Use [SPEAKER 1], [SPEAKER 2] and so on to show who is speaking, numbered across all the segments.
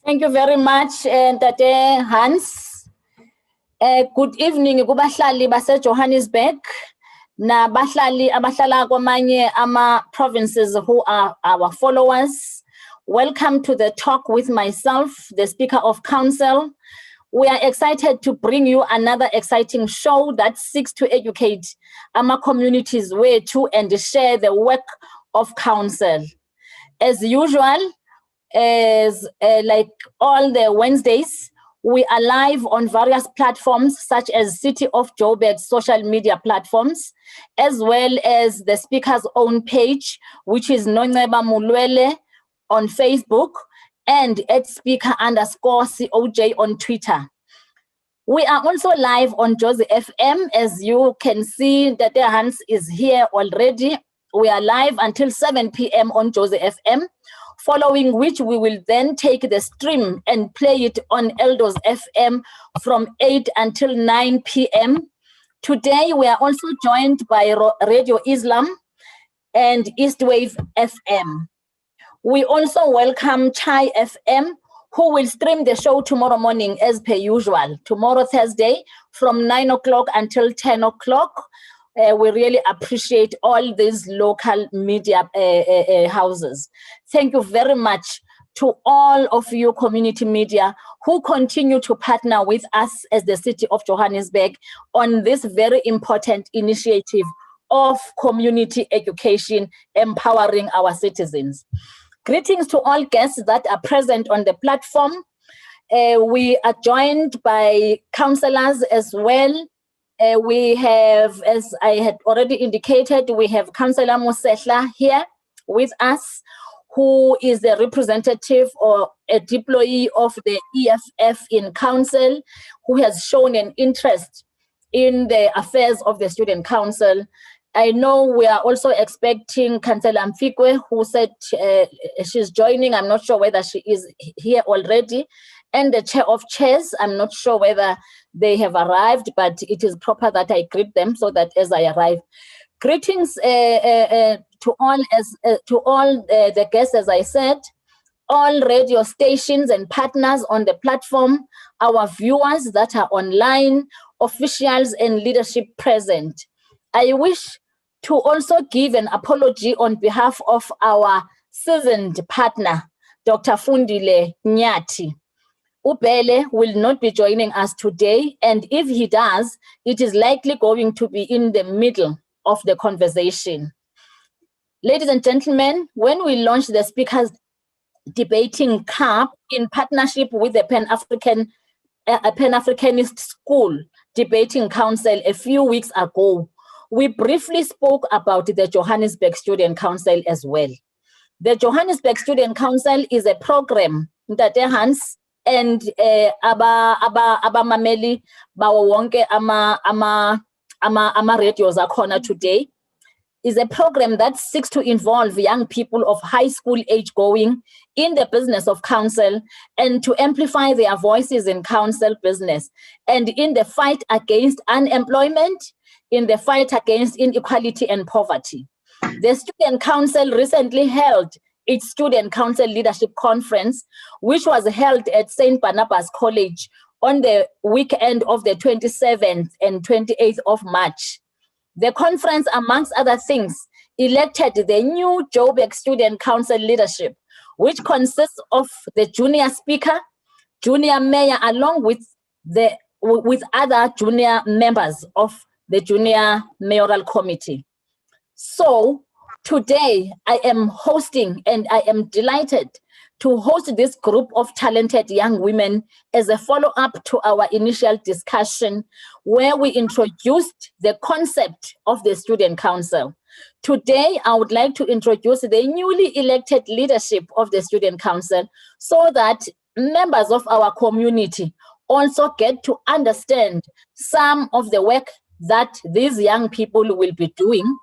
[SPEAKER 1] Thank you very much, Tate Hans. Good evening, kubahlali base Johannesburg, na bahlali abahlala kwamanye ama provinces who are our followers. Welcome to the talk with myself, the Speaker of Council. We are excited to bring you another exciting show that seeks to educate our communities way to and share the work of council. As usual, as like all the Wednesdays, we are live on various platforms such as City of Joburg's social media platforms, as well as the speaker's own page, which is Ngcobo Mulwele on Facebook and @speaker_COJ on Twitter. We are also live on Jozi FM. As you can see, that Hans is here already. We are live until 7 p.m. on Jozi FM, following which we will then take the stream and play it on Eldos FM from 8 until 9 p.m. Today, we are also joined by Radio Islam and Eastwave FM. We also welcome Chai FM, who will stream the show tomorrow morning as per usual, tomorrow Thursday from 9 o'clock until 10 o'clock. We really appreciate all these local media houses. Thank you very much to all of you community media who continue to partner with us as the City of Johannesburg on this very important initiative of community education, empowering our citizens. Greetings to all guests that are present on the platform. We are joined by councillors as well. We have, as I had already indicated, we have Councillor Mosehla here with us, who is the representative or a deployee of the EFF in council, who has shown an interest in the affairs of the student council. I know we are also expecting Councillor Mfikwe, who said she's joining. I'm not sure whether she is here already. And the chair of chairs, I'm not sure whether they have arrived, but it is proper that I greet them so that as I arrive. Greetings to all the guests, as I said, all radio stations and partners on the platform, our viewers that are online, officials and leadership present. I wish to also give an apology on behalf of our seasoned partner, Dr. Fundi Nyati. Ubele will not be joining us today, and if he does, it is likely going to be in the middle of the conversation. Ladies and gentlemen, when we launched the Speakers Debating Cup in partnership with the Pan-Africanist School Debating Council a few weeks ago, we briefly spoke about the Johannesburg Student Council as well. The Johannesburg Student Council is a program that Hans and abamameli bawo wonke ama radios akhona today, is a program that seeks to involve young people of high school age going in the business of council and to amplify their voices in council business and in the fight against unemployment, in the fight against inequality and poverty. The Student Council recently held its Student Council Leadership Conference, which was held at St. Barnabas College on the weekend of the 27th and 28th of March. The conference, amongst other things, elected the new Joburg Student Council leadership, which consists of the junior speaker, junior mayor, along with other junior members of the junior mayoral committee. So today I am hosting, and I am delighted to host this group of talented young women as a follow-up to our initial discussion where we introduced the concept of the Student Council. Today, I would like to introduce the newly elected leadership of the Student Council so that members of our community also get to understand some of the work that these young people will be doing,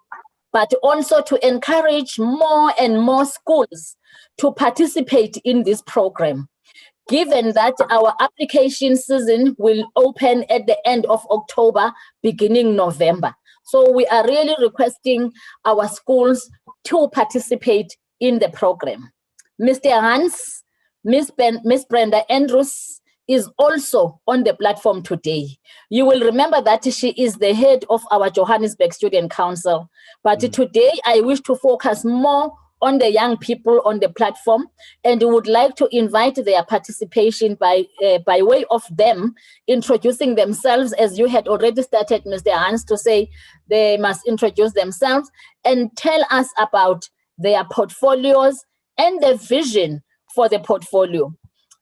[SPEAKER 1] but also to encourage more and more schools to participate in this program, given that our application season will open at the end of October, beginning November. So we are really requesting our schools to participate in the program. Mr. Hans, Miss Brenda Andrews is also on the platform today. You will remember that she is the head of our Johannesburg Student Council. But today I wish to focus more on the young people on the platform, and would like to invite their participation by way of them introducing themselves, as you had already started, Mr. Hans, to say they must introduce themselves and tell us about their portfolios and the vision for the portfolio.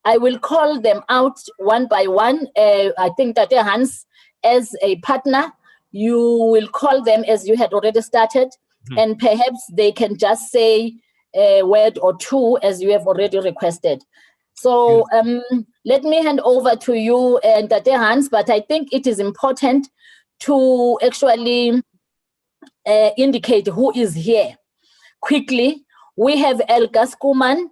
[SPEAKER 1] I will call them out one by one. I think that Hans, as a partner, you will call them as you had already started, and perhaps they can just say a word or two as you have already requested. So let me hand over to you, Tate Hans, but I think it is important to actually indicate who is here. Quickly, we have Elga Skuman,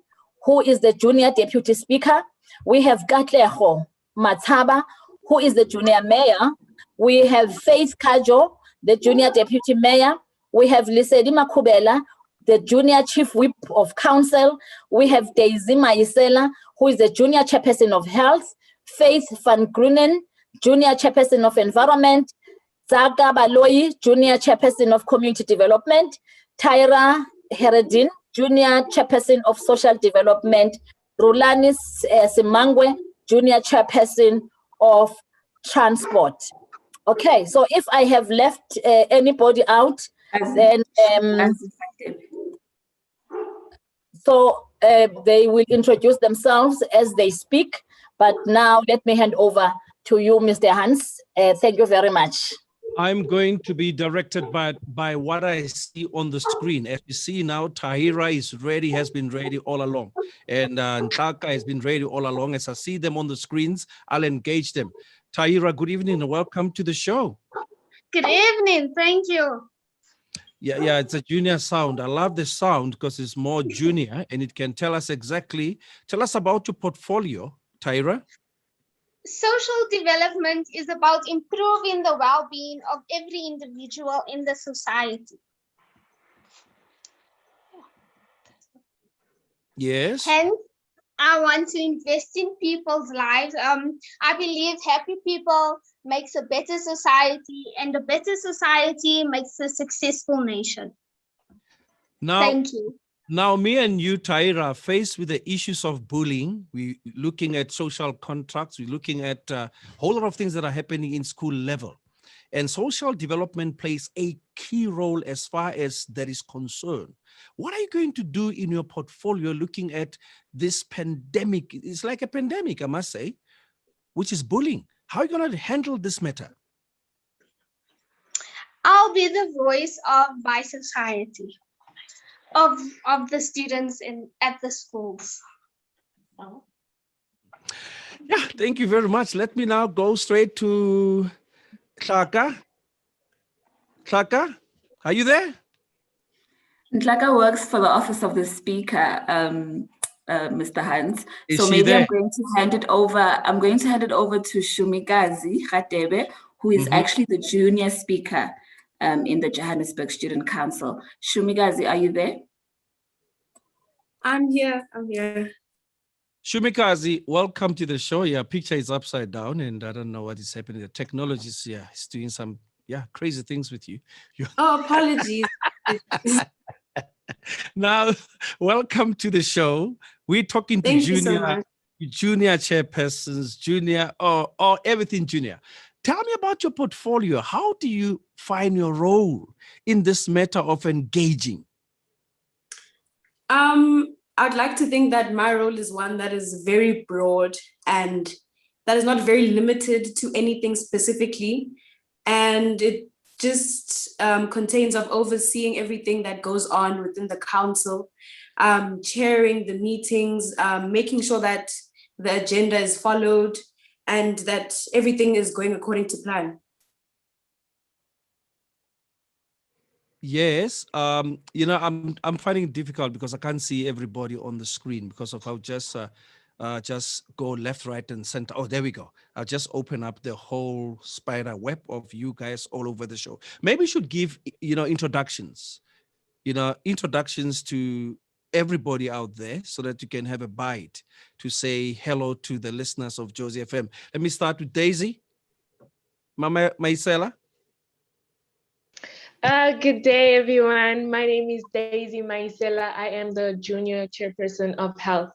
[SPEAKER 1] who is the Junior Deputy Speaker. We have Katleho Mataba, who is the Junior Mayor. We have Faith Kadjo, the Junior Deputy Mayor. We have Lisedi Makubela, the Junior Chief Whip of Council. We have Daisy Mayisela, who is the Junior Chairperson of Health. Faith van Grunen, Junior Chairperson of Environment. Ndzhaka Baloyi, Junior Chairperson of Community Development. Tyra Heredin, Junior Chairperson of Social Development. Rhulani Simangwe, Junior Chairperson of Transport. Okay, so if I have left anybody out, then they will introduce themselves as they speak. But now let me hand over to you, Mr. Hans. Thank you very much.
[SPEAKER 2] I'm going to be directed by what I see on the screen. As you see now, Tahira is ready, has been ready all along. And Ndzhaka has been ready all along. As I see them on the screens, I'll engage them. Tahira, good evening and welcome to the show.
[SPEAKER 3] Good evening, thank you.
[SPEAKER 2] Yeah, it's a junior sound. I love the sound because it's more junior and it can tell us about your portfolio, Tahira.
[SPEAKER 3] Social development is about improving the well-being of every individual in the society.
[SPEAKER 2] Yes.
[SPEAKER 3] Hence, I want to invest in people's lives. I believe happy people makes a better society, and a better society makes a successful nation. Thank you.
[SPEAKER 2] Now, me and you, Tahira, are faced with the issues of bullying. We're looking at social contracts. We're looking at a whole lot of things that are happening in school level. And social development plays a key role as far as that is concerned. What are you going to do in your portfolio looking at this pandemic? It's like a pandemic, I must say, which is bullying. How are you going to handle this matter?
[SPEAKER 3] I'll be the voice of my society, of the students at the schools.
[SPEAKER 2] Yeah, thank you very much. Let me now go straight to Ndzhaka. Ndzhaka, are you there?
[SPEAKER 4] Ndzhaka works for the Office of the Speaker, Mr. Hans.
[SPEAKER 2] So maybe there?
[SPEAKER 4] I'm going to hand it over to Shumikazi Radebe, who is actually the junior speaker in the Johannesburg Student Council. Shumikazi, are you there?
[SPEAKER 5] I'm here.
[SPEAKER 2] Shumikazi, welcome to the show. Your picture is upside down and I don't know what is happening. The technology is doing some crazy things with you.
[SPEAKER 5] Oh, apologies.
[SPEAKER 2] Now, welcome to the show. We're talking to junior chairpersons, junior, or everything junior. Tell me about your portfolio. How do you find your role in this matter of engaging?
[SPEAKER 5] I'd like to think that my role is one that is very broad and that is not very limited to anything specifically. And it just contains of overseeing everything that goes on within the council, chairing the meetings, making sure that the agenda is followed and that everything is going according to plan.
[SPEAKER 2] Yes, I'm finding it difficult because I can't see everybody on the screen because of how just go left, right, and center. Oh, there we go. I'll just open up the whole spider web of you guys all over the show. Maybe we should give introductions. Introductions to everybody out there so that you can have a bite to say hello to the listeners of Jozi FM. Let me start with Daisy. Mama Mayisela.
[SPEAKER 6] Good day, everyone. My name is Daisy Mayisela. I am the Junior Chairperson of Health.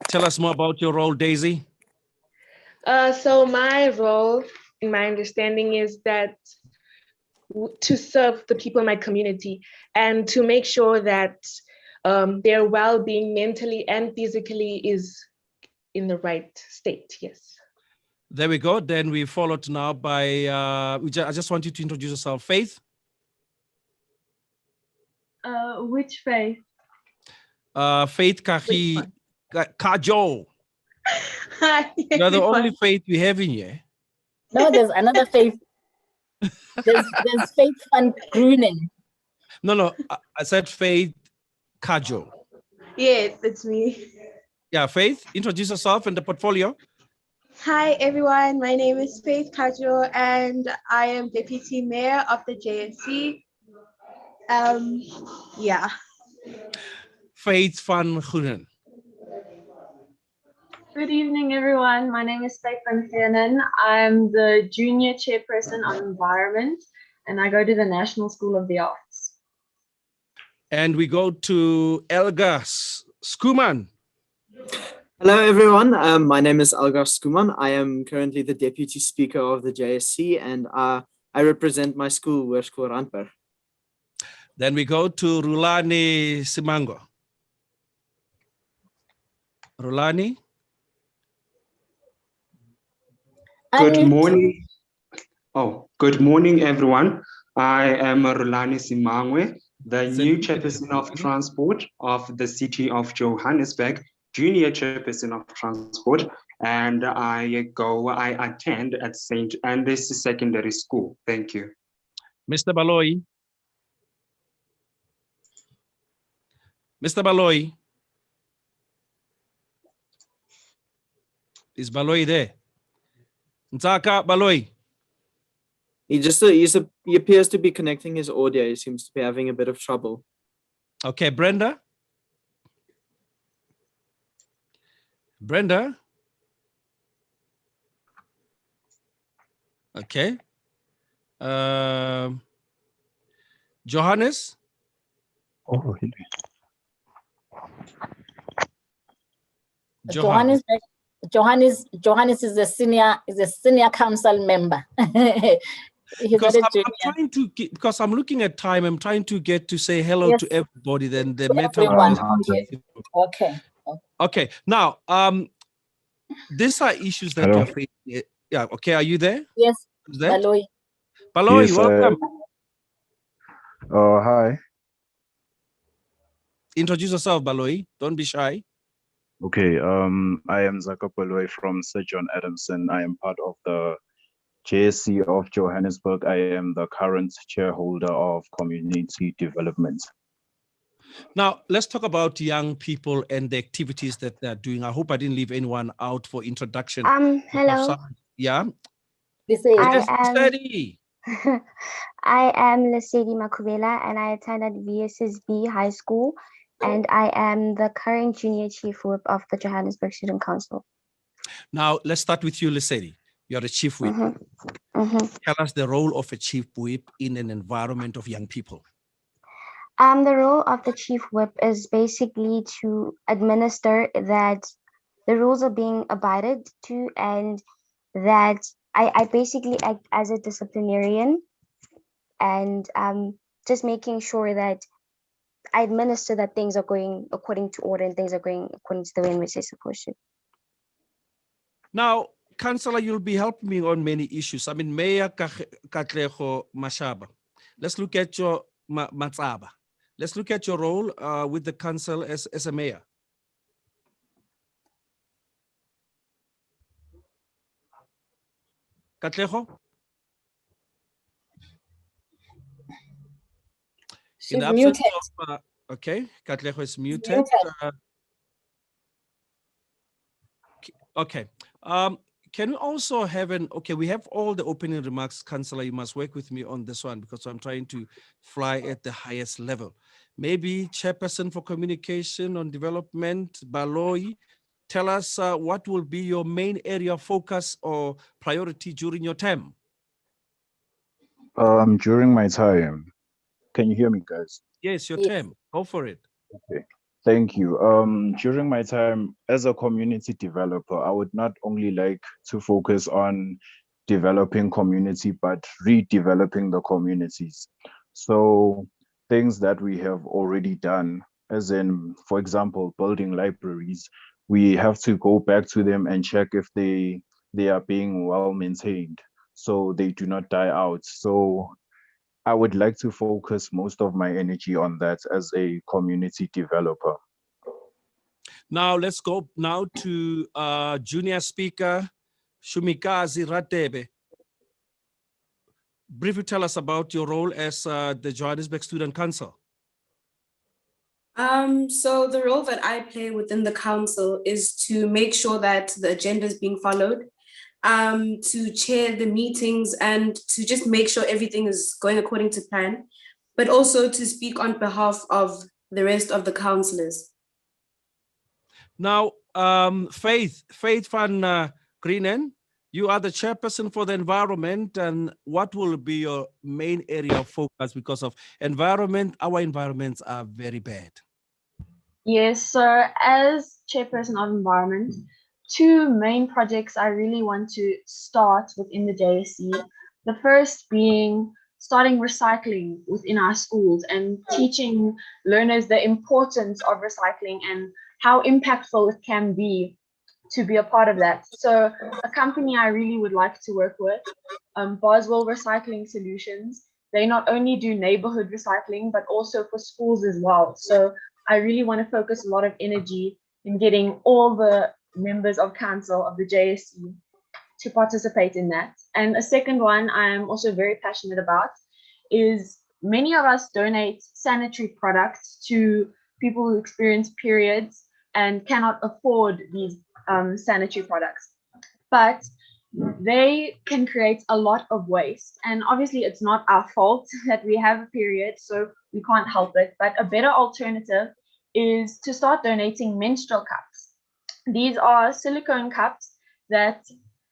[SPEAKER 2] Tell us more about your role, Daisy.
[SPEAKER 6] So my role, in my understanding, is that to serve the people in my community and to make sure that their well-being mentally and physically is in the right state. Yes.
[SPEAKER 2] There we go. Then we followed now by, I just want you to introduce yourself. Faith?
[SPEAKER 7] Which Faith?
[SPEAKER 2] Faith Kadjo.
[SPEAKER 7] Hi,
[SPEAKER 2] You're the
[SPEAKER 7] everyone.
[SPEAKER 2] only Faith we have in here.
[SPEAKER 1] No, there's another Faith. There's Faith van Groenen.
[SPEAKER 2] No, I said Faith Kadjo.
[SPEAKER 7] Yes, it's me.
[SPEAKER 2] Yeah, Faith, introduce yourself and the portfolio.
[SPEAKER 7] Hi, everyone. My name is Faith Kadjo, and I am Deputy Mayor of the JSC. Yeah.
[SPEAKER 2] Faith van Groenen.
[SPEAKER 8] Good evening, everyone. My name is Faith van Groenen. I'm the Junior Chairperson on Environment, and I go to the National School of the Arts.
[SPEAKER 2] And we go to Elgar Skuman.
[SPEAKER 9] Hello, everyone. My name is Elgar Skuman. I am currently the Deputy Speaker of the JSC, and I represent my school, Hoërskool Randburg.
[SPEAKER 2] Then we go to Rhulani Simangwe. Rhulani.
[SPEAKER 10] Good morning. Good morning, everyone. I am Rhulani Simangwe, the new Chairperson of Transport of the City of Johannesburg, Junior Chairperson of Transport, and I attend at St. Andrews Secondary School. Thank you.
[SPEAKER 2] Mr. Baloyi. Mr. Baloyi. Is Baloyi there? Ndzhaka Baloyi.
[SPEAKER 9] He appears to be connecting his audio. He seems to be having a bit of trouble.
[SPEAKER 2] Okay, Brenda. Brenda. Okay. Johannes.
[SPEAKER 11] Oh, really?
[SPEAKER 1] Johannes is a senior council member.
[SPEAKER 2] Because I'm trying to get, because I'm looking at time, I'm trying to get to say hello to everybody. Then the
[SPEAKER 1] Okay.
[SPEAKER 2] Okay. Now, these are issues that you're facing. Yeah. Okay. Are you there?
[SPEAKER 1] Yes.
[SPEAKER 2] Who's that?
[SPEAKER 1] Baloyi.
[SPEAKER 2] Baloyi,
[SPEAKER 11] Yes,
[SPEAKER 2] welcome.
[SPEAKER 11] Hi.
[SPEAKER 2] Introduce yourself, Baloyi. Don't be shy.
[SPEAKER 11] Okay. I am Ndzhaka Baloyi from Sir John Adamson. I am part of the JSC of Johannesburg. I am the current chairholder of community development.
[SPEAKER 2] Now, let's talk about young people and the activities that they're doing. I hope I didn't leave anyone out for introduction.
[SPEAKER 12] Hello.
[SPEAKER 2] Yeah.
[SPEAKER 12] I am Lesedi Makubela, and I attended VSSB High School, and I am the current junior chief whip of the Johannesburg Student Council.
[SPEAKER 2] Now, let's start with you, Lesedi. You're a chief whip. Tell us the role of a chief whip in an environment of young people.
[SPEAKER 12] The role of the chief whip is basically to administer that the rules are being abided to, and that I basically act as a disciplinarian, and just making sure that I administer that things are going according to order and things are going according to the way in which they're supposed to.
[SPEAKER 2] Now, Councillor, you'll be helping me on many issues. I mean, Mayor Katlego Mashaba. Let's look at your Matsaba. Let's look at your role with the council as a mayor. Katlego?
[SPEAKER 1] She's muted.
[SPEAKER 2] Okay, Katlego is muted. Okay. can we also have okay, we have all the opening remarks, Councillor, you must work with me on this one because I'm trying to fly at the highest level. Maybe Chairperson for Communication on Development, Baloyi, tell us what will be your main area of focus or priority during your term?
[SPEAKER 11] During my time, can you hear me, guys?
[SPEAKER 2] Yes, your term. Go for it.
[SPEAKER 11] Okay. Thank you. During my time as a community developer, I would not only like to focus on developing community, but redeveloping the communities. So things that we have already done, as in, for example, building libraries, we have to go back to them and check if they are being well maintained, so they do not die out. So I would like to focus most of my energy on that as a community developer.
[SPEAKER 2] Now let's go now to junior speaker, Shumikazi Radebe. Briefly tell us about your role as the Johannesburg Student Council.
[SPEAKER 5] So the role that I play within the council is to make sure that the agenda is being followed, to chair the meetings and to just make sure everything is going according to plan, but also to speak on behalf of the rest of the councillors.
[SPEAKER 2] Now, Faith van Greenen, you are the chairperson for the environment, and what will be your main area of focus because of environment? Our environments are very bad.
[SPEAKER 8] Yes, so as chairperson of environment, two main projects I really want to start within the JSC. The first being starting recycling within our schools and teaching learners the importance of recycling and how impactful it can be to be a part of that. So a company I really would like to work with, Boswell Recycling Solutions, they not only do neighborhood recycling, but also for schools as well. So I really want to focus a lot of energy in getting all the members of council of the JSC to participate in that. And a second one I'm also very passionate about is many of us donate sanitary products to people who experience periods and cannot afford these sanitary products. But they can create a lot of waste. And obviously it's not our fault that we have a period, so we can't help it. But a better alternative is to start donating menstrual cups. These are silicone cups that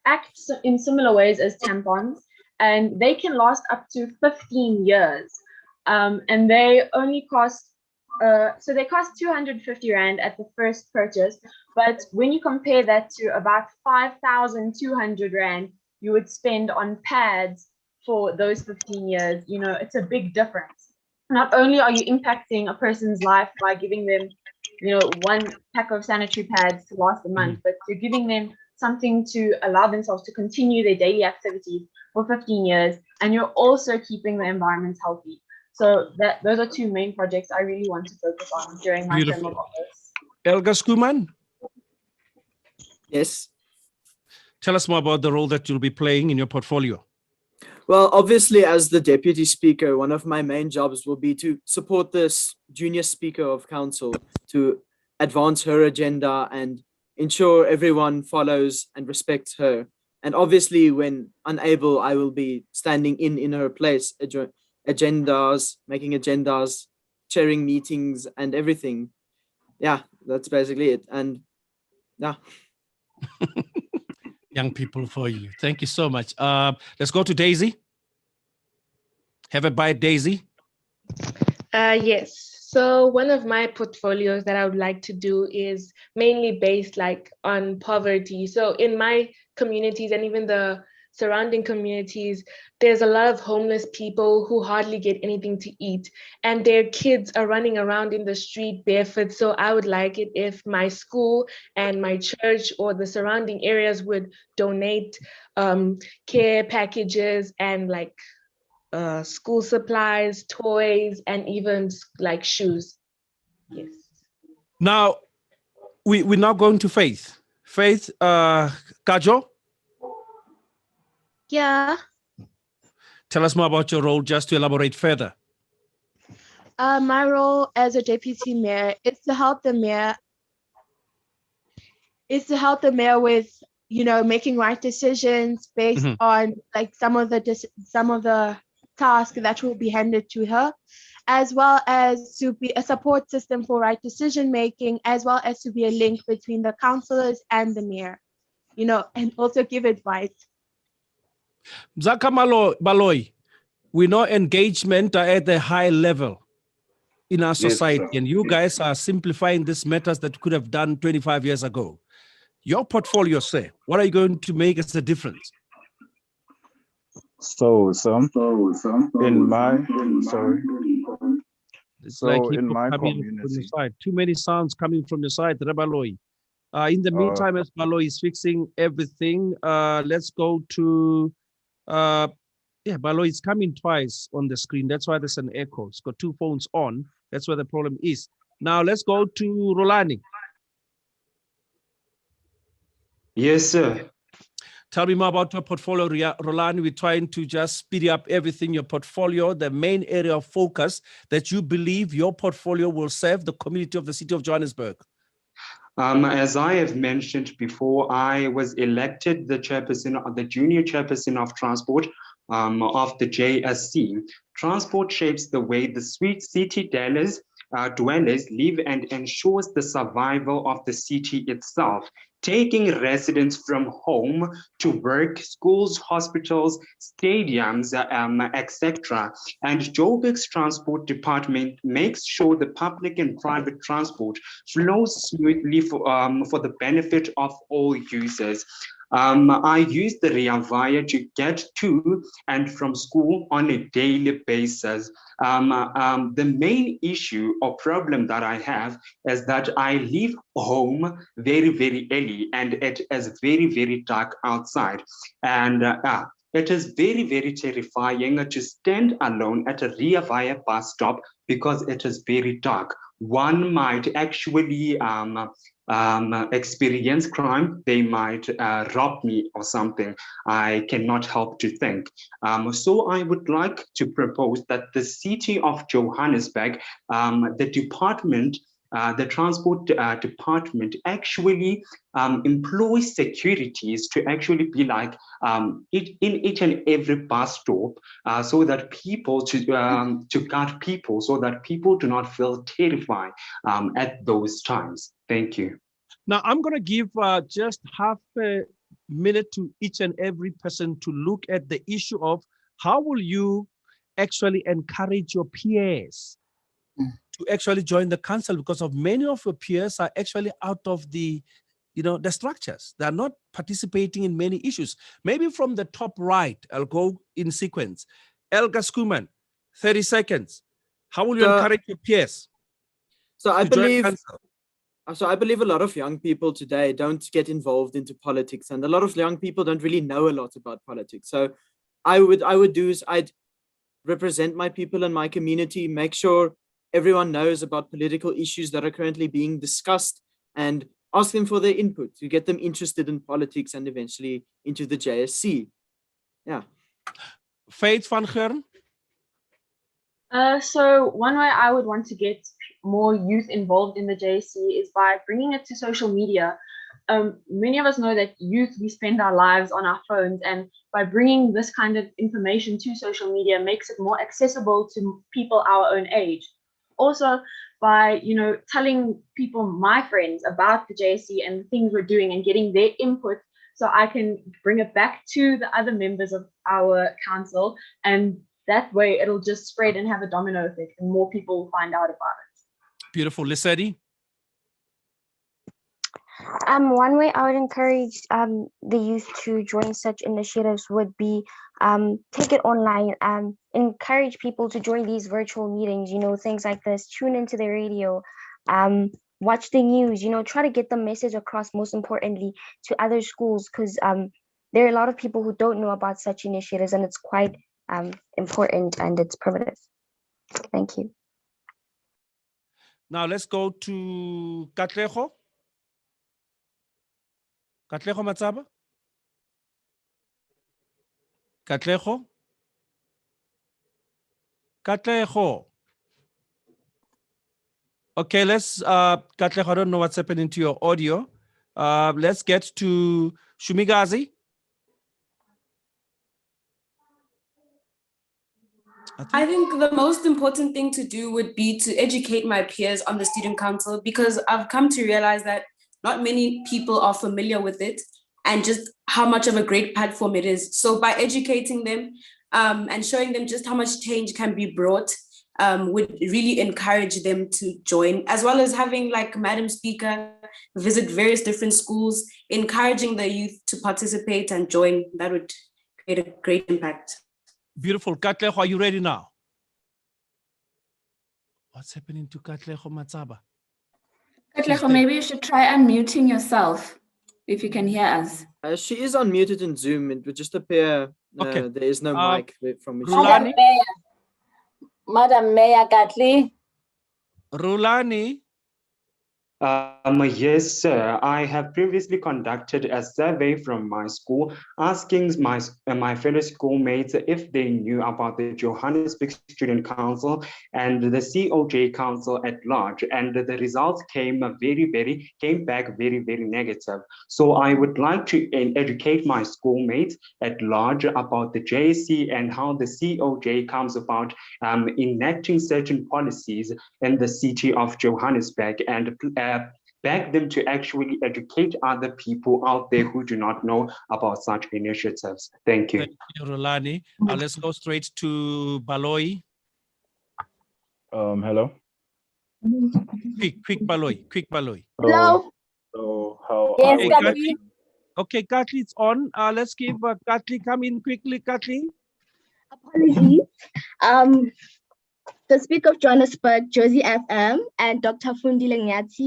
[SPEAKER 8] act in similar ways as tampons, and they can last up to 15 years. And they only cost, so they cost 250 Rand at the first purchase. But when you compare that to about 5,200 Rand you would spend on pads for those 15 years, you know, it's a big difference. Not only are you impacting a person's life by giving them, you know, one pack of sanitary pads to last a month, but you're giving them something to allow themselves to continue their daily activities for 15 years, and you're also keeping the environment healthy. So those are two main projects I really want to focus on during my term of office.
[SPEAKER 2] Elga Skuman?
[SPEAKER 9] Yes.
[SPEAKER 2] Tell us more about the role that you'll be playing in your portfolio.
[SPEAKER 9] Well, obviously, as the deputy speaker, one of my main jobs will be to support this junior speaker of council to advance her agenda and ensure everyone follows and respects her. And obviously, when unable, I will be standing in her place, agendas, making agendas, chairing meetings and everything. Yeah, that's basically it. And yeah.
[SPEAKER 2] Young people for you. Thank you so much. Let's go to Daisy. Have a bite, Daisy.
[SPEAKER 6] Yes. So one of my portfolios that I would like to do is mainly based on poverty. So in my communities and even the surrounding communities, there's a lot of homeless people who hardly get anything to eat, and their kids are running around in the street barefoot. So I would like it if my school and my church or the surrounding areas would donate care packages and school supplies, toys, and even shoes. Yes.
[SPEAKER 2] Now, we're now going to Faith. Faith, Kadjo?
[SPEAKER 7] Yeah.
[SPEAKER 2] Tell us more about your role, just to elaborate further.
[SPEAKER 7] My role as a deputy mayor is to help the mayor with making right decisions based on like some of the tasks that will be handed to her, as well as to be a support system for right decision making, as well as to be a link between the councillors and the mayor, and also give advice.
[SPEAKER 2] Ndzhaka Baloyi, we know engagement are at a high level in our society, and you guys are simplifying these matters that could have done 25 years ago. Your portfolio, say, what are you going to make as a difference?
[SPEAKER 11] So in my
[SPEAKER 2] it's
[SPEAKER 11] so
[SPEAKER 2] like
[SPEAKER 11] in my
[SPEAKER 2] coming from your
[SPEAKER 11] community,
[SPEAKER 2] side. Too many sounds coming from your side, Baloyi. In the meantime, as Baloyi is fixing everything, let's go to Baloyi is coming twice on the screen. That's why there's an echo. It's got two phones on. That's where the problem is. Now let's go to Rhulani.
[SPEAKER 10] Yes, sir.
[SPEAKER 2] Tell me more about your portfolio, Rhulani. We're trying to just speed up everything, your portfolio, the main area of focus that you believe your portfolio will serve the community of the city of Johannesburg.
[SPEAKER 10] As I have mentioned before, I was elected the junior chairperson of transport of the JSC. Transport shapes the way the city dwellers live and ensures the survival of the city itself, taking residents from home to work, schools, hospitals, stadiums, etc. And Joburg's transport department makes sure the public and private transport flows smoothly for the benefit of all users. I use the Rea Vaya to get to and from school on a daily basis. The main issue or problem that I have is that I leave home very, very early and it is very, very dark outside. And it is very, very terrifying to stand alone at a Rea Vaya bus stop because it is very dark. One might actually experience crime. They might rob me or something. I cannot help to think. So I would like to propose that the city of Johannesburg, the department, the transport department actually employs securities to actually be like in each and every bus stop so that people to guard people so that people do not feel terrified at those times. Thank you.
[SPEAKER 2] Now I'm going to give just half a minute to each and every person to look at the issue of how will you actually encourage your peers to actually join the council, because of many of your peers are actually out of the structures. They're not participating in many issues. Maybe from the top right, I'll go in sequence. Elga Skuman, 30 seconds. How will you encourage your peers?
[SPEAKER 9] So I believe a lot of young people today don't get involved into politics, and a lot of young people don't really know a lot about politics. So I would do is I'd represent my people and my community, make sure everyone knows about political issues that are currently being discussed, and ask them for their input to get them interested in politics and eventually into the JSC. Yeah.
[SPEAKER 2] Faith van Gern?
[SPEAKER 8] So one way I would want to get more youth involved in the JSC is by bringing it to social media. Many of us know that youth, we spend our lives on our phones, and by bringing this kind of information to social media makes it more accessible to people our own age. Also, by telling people, my friends, about the JSC and the things we're doing and getting their input, so I can bring it back to the other members of our council, and that way it'll just spread and have a domino effect and more people will find out about it.
[SPEAKER 2] Beautiful. Lesedi?
[SPEAKER 12] One way I would encourage the youth to join such initiatives would be take it online, encourage people to join these virtual meetings, things like this, tune into the radio, watch the news, try to get the message across, most importantly, to other schools, because there are a lot of people who don't know about such initiatives, and it's quite important and it's primitive. Thank you.
[SPEAKER 2] Now let's go to Katlego. Katlego Matsaba? Katlego? Katlego. Okay, let's, Katlego, I don't know what's happening to your audio. Let's get to Shumigazi?
[SPEAKER 5] I think the most important thing to do would be to educate my peers on the student council, because I've come to realize that not many people are familiar with it and just how much of a great platform it is. So by educating them and showing them just how much change can be brought, would really encourage them to join, as well as having, like Madam Speaker, visit various different schools, encouraging the youth to participate and join. That would create a great impact.
[SPEAKER 2] Beautiful. Katleho, are you ready now? What's happening to Katleho Matsaba?
[SPEAKER 4] Katleho, maybe you should try unmuting yourself if you can hear us.
[SPEAKER 9] She is unmuted in Zoom. It would just appear there is no mic from which.
[SPEAKER 1] Madam Mayor. Madam Mayor Katli.
[SPEAKER 2] Rhulani.
[SPEAKER 10] Yes, sir. I have previously conducted a survey from my school asking my fellow schoolmates if they knew about the Johannesburg Student Council and the COJ Council at large, and the results came back very, very negative. So I would like to educate my schoolmates at large about the JSC and how the COJ comes about enacting certain policies in the city of Johannesburg, and beg them to actually educate other people out there who do not know about such initiatives. Thank you.
[SPEAKER 2] Thank you, Rhulani. Let's go straight to Baloyi.
[SPEAKER 11] Hello.
[SPEAKER 2] Quick Baloyi.
[SPEAKER 11] Hello. So how?
[SPEAKER 1] Yes,
[SPEAKER 2] Katli. Okay, Katli, it's on. Let's give Katli, come in quickly, Katli.
[SPEAKER 13] Apologies. The Speaker of Johannesburg, Josie FM, and Dr. Fundi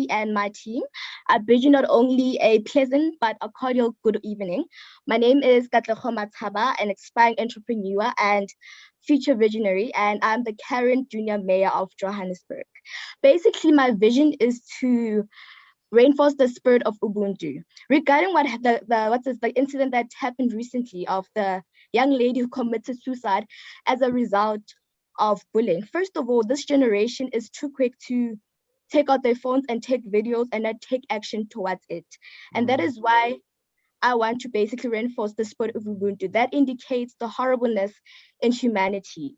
[SPEAKER 13] and my team, I bid you not only a pleasant but a cordial good evening. My name is Katleho Matsaba, an aspiring entrepreneur and future visionary, and I'm the current junior mayor of Johannesburg. Basically, my vision is to reinforce the spirit of Ubuntu. Regarding the incident that happened recently of the young lady who committed suicide as a result of bullying. First of all, this generation is too quick to take out their phones and take videos and not take action towards it. And that is why I want to basically reinforce the spirit of Ubuntu. That indicates the horribleness in humanity.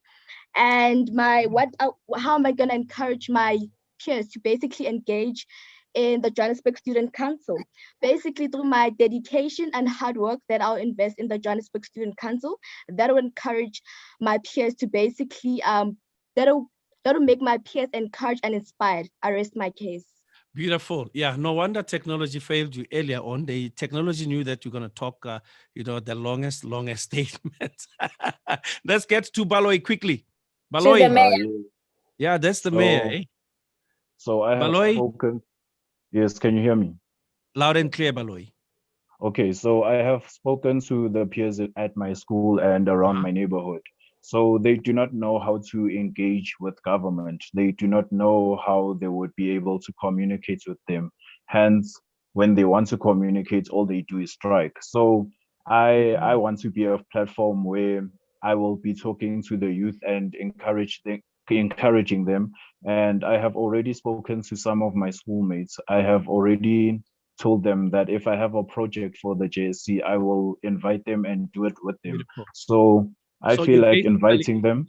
[SPEAKER 13] And how am I going to encourage my peers to basically engage in the Johannesburg Student Council? Basically, through my dedication and hard work that I'll invest in the Johannesburg Student Council, that will encourage my peers to basically, that'll make my peers encouraged and inspired. I rest my case.
[SPEAKER 2] Beautiful. Yeah, no wonder technology failed you earlier on. The technology knew that you're going to talk, the longest statement. Let's get to Baloyi quickly. Baloyi.
[SPEAKER 1] She's the mayor.
[SPEAKER 2] Yeah, that's the mayor. Eh?
[SPEAKER 11] So I have
[SPEAKER 2] Baloyi.
[SPEAKER 11] spoken. Yes, can you hear me?
[SPEAKER 2] Loud and clear, Baloyi.
[SPEAKER 11] Okay, so I have spoken to the peers at my school and around my neighborhood. So they do not know how to engage with government. They do not know how they would be able to communicate with them. Hence, when they want to communicate, all they do is strike. So I want to be a platform where I will be talking to the youth and encouraging them. And I have already spoken to some of my schoolmates. I have already told them that if I have a project for the JSC, I will invite them and do it with them.
[SPEAKER 2] Beautiful.
[SPEAKER 11] So I feel like inviting them.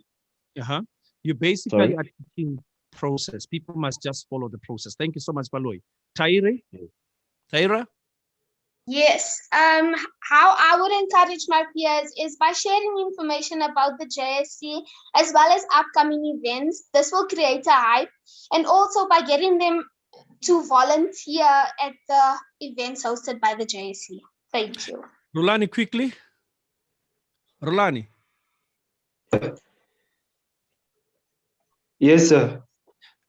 [SPEAKER 2] You basically are teaching process. People must just follow the process. Thank you so much, Baloyi. Taira?
[SPEAKER 3] Yes, how I would encourage my peers is by sharing information about the JSC as well as upcoming events. This will create a hype, and also by getting them to volunteer at the events hosted by the JSC. Thank you.
[SPEAKER 2] Rhulani, quickly. Rhulani.
[SPEAKER 10] Yes, sir.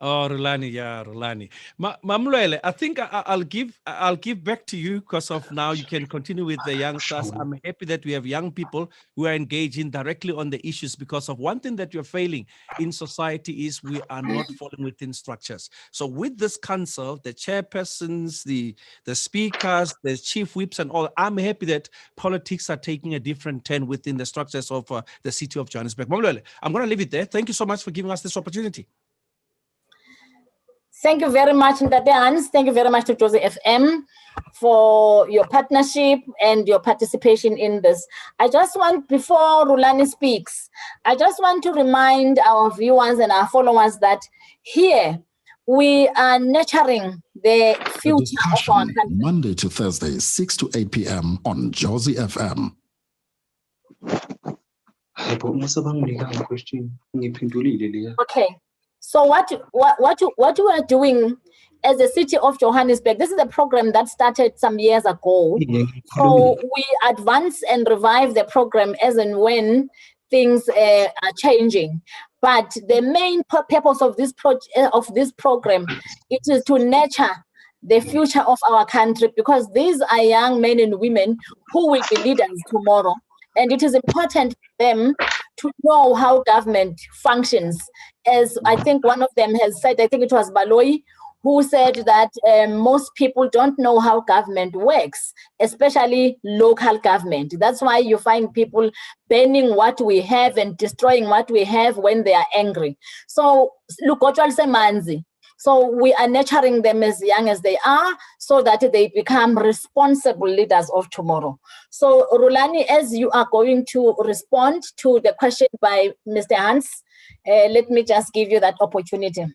[SPEAKER 2] Oh, Rhulani, yeah, Rhulani. Mamlwele, I think I'll give back to you because of now you can continue with the youngsters. I'm happy that we have young people who are engaging directly on the issues, because of one thing that you're failing in society is we are not falling within structures. So with this council, the chairpersons, the speakers, the chief whips and all, I'm happy that politics are taking a different turn within the structures of the city of Johannesburg. Mamlwele, I'm going to leave it there. Thank you so much for giving us this opportunity.
[SPEAKER 1] Thank you very much, Ntate Hans. Thank you very much to Jozi FM for your partnership and your participation in this. I just want, before Rhulani speaks, I just want to remind our viewers and our followers that here we are nurturing the future of our country.
[SPEAKER 14] Monday to Thursday, 6 to 8 p.m. on Jozi FM.
[SPEAKER 1] Okay, so what you are doing as the city of Johannesburg, this is a program that started some years ago. So we advance and revive the program as and when things are changing. But the main purpose of this program, it is to nurture the future of our country, because these are young men and women who will be leaders tomorrow. And it is important for them to know how government functions. As I think one of them has said, I think it was Baloyi, who said that most people don't know how government works, especially local government. That's why you find people burning what we have and destroying what we have when they are angry. So, look, Manzi. So we are nurturing them as young as they are so that they become responsible leaders of tomorrow. So Rhulani, as you are going to respond to the question by Mr. Hans, let me just give you that opportunity.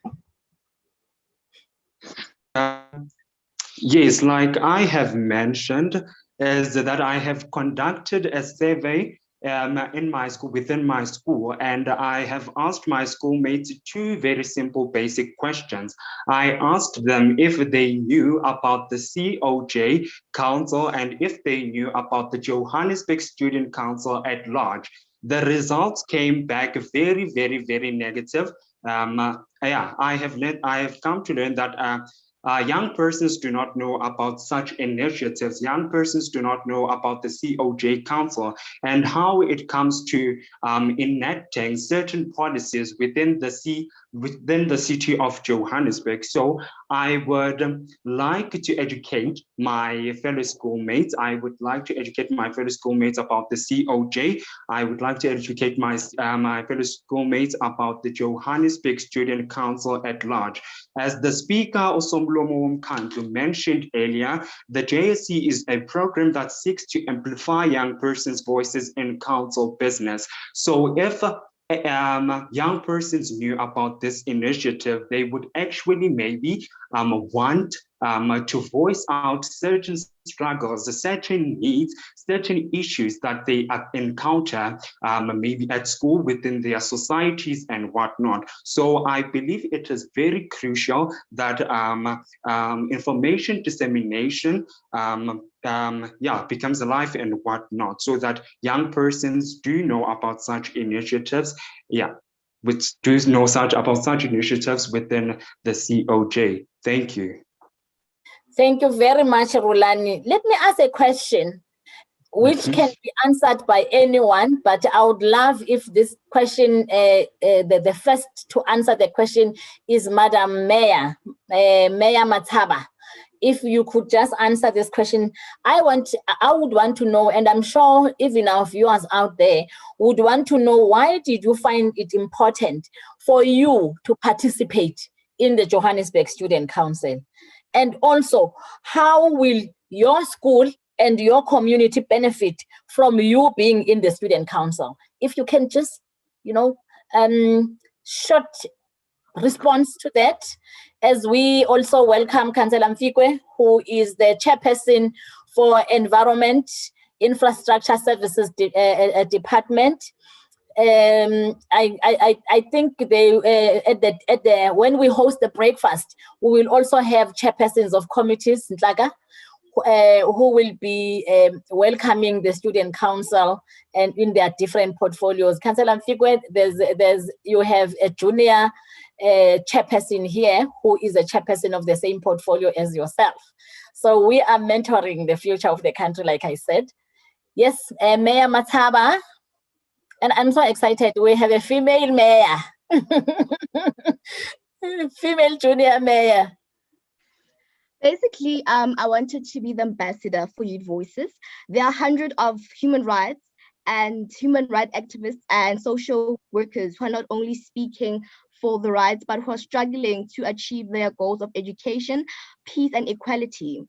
[SPEAKER 10] Yes, like I have mentioned, is that I have conducted a survey in my school, within my school, and I have asked my schoolmates two very simple basic questions. I asked them if they knew about the COJ Council and if they knew about the Johannesburg Student Council at large. The results came back very, very, very negative. I have come to learn that young persons do not know about such initiatives. Young persons do not know about the COJ Council and how it comes to enacting certain policies within the city of Johannesburg. So I would like to educate my fellow schoolmates. I would like to educate my fellow schoolmates about the COJ. I would like to educate my fellow schoolmates about the Johannesburg Student Council at large. As the Speaker Osomlomo Mkhantu mentioned earlier, the JSC is a program that seeks to amplify young persons' voices in council business. So if young persons knew about this initiative, they would actually maybe want to voice out certain struggles, certain needs, certain issues that they encounter maybe at school, within their societies and whatnot. So I believe it is very crucial that information dissemination becomes alive and whatnot, so that young persons do know about such initiatives, which do know about such initiatives within the COJ. Thank you.
[SPEAKER 1] Thank you very much, Rhulani. Let me ask a question which can be answered by anyone, but I would love if this question, the first to answer the question is Madam Mayor, Mayor Mataba. If you could just answer this question, I would want to know, and I'm sure even our viewers out there would want to know, why did you find it important for you to participate in the Johannesburg Student Council? And also, how will your school and your community benefit from you being in the Student Council? If you can just, short response to that, as we also welcome Councillor Mfikwe, who is the chairperson for Environment Infrastructure Services Department. I think they when we host the breakfast, we will also have chairpersons of committees, Ndzhaka, who will be welcoming the Student Council and in their different portfolios. Councillor Mfikwe, you have a junior chairperson here who is a chairperson of the same portfolio as yourself. So we are mentoring the future of the country, like I said. Yes, Mayor Mataba. And I'm so excited. We have a female mayor, female junior mayor.
[SPEAKER 13] Basically, I wanted to be the ambassador for Youth Voices. There are hundreds of human rights activists and social workers who are not only speaking for the rights, but who are struggling to achieve their goals of education, peace, and equality.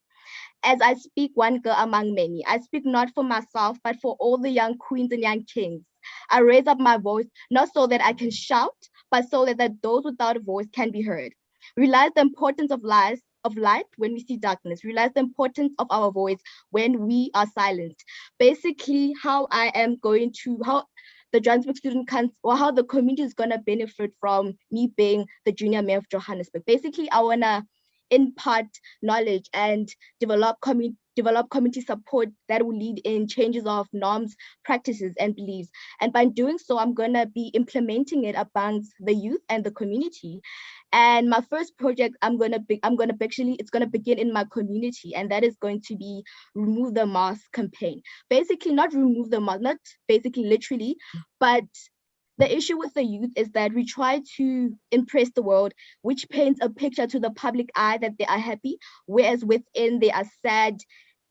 [SPEAKER 13] As I speak one girl among many, I speak not for myself, but for all the young queens and young kings. I raise up my voice, not so that I can shout, but so that those without a voice can be heard. Realize the importance of light when we see darkness. Realize the importance of our voice when we are silent. Basically, how the Johannesburg Student Council, or how the community is going to benefit from me being the junior mayor of Johannesburg. Basically, I want to impart knowledge and develop community support that will lead in changes of norms, practices, and beliefs. And by doing so, I'm going to be implementing it amongst the youth and the community. And my first project, it's going to begin in my community, and that is going to be Remove the Mask campaign. Basically, not remove the mask, not basically literally, but the issue with the youth is that we try to impress the world, which paints a picture to the public eye that they are happy, whereas within they are sad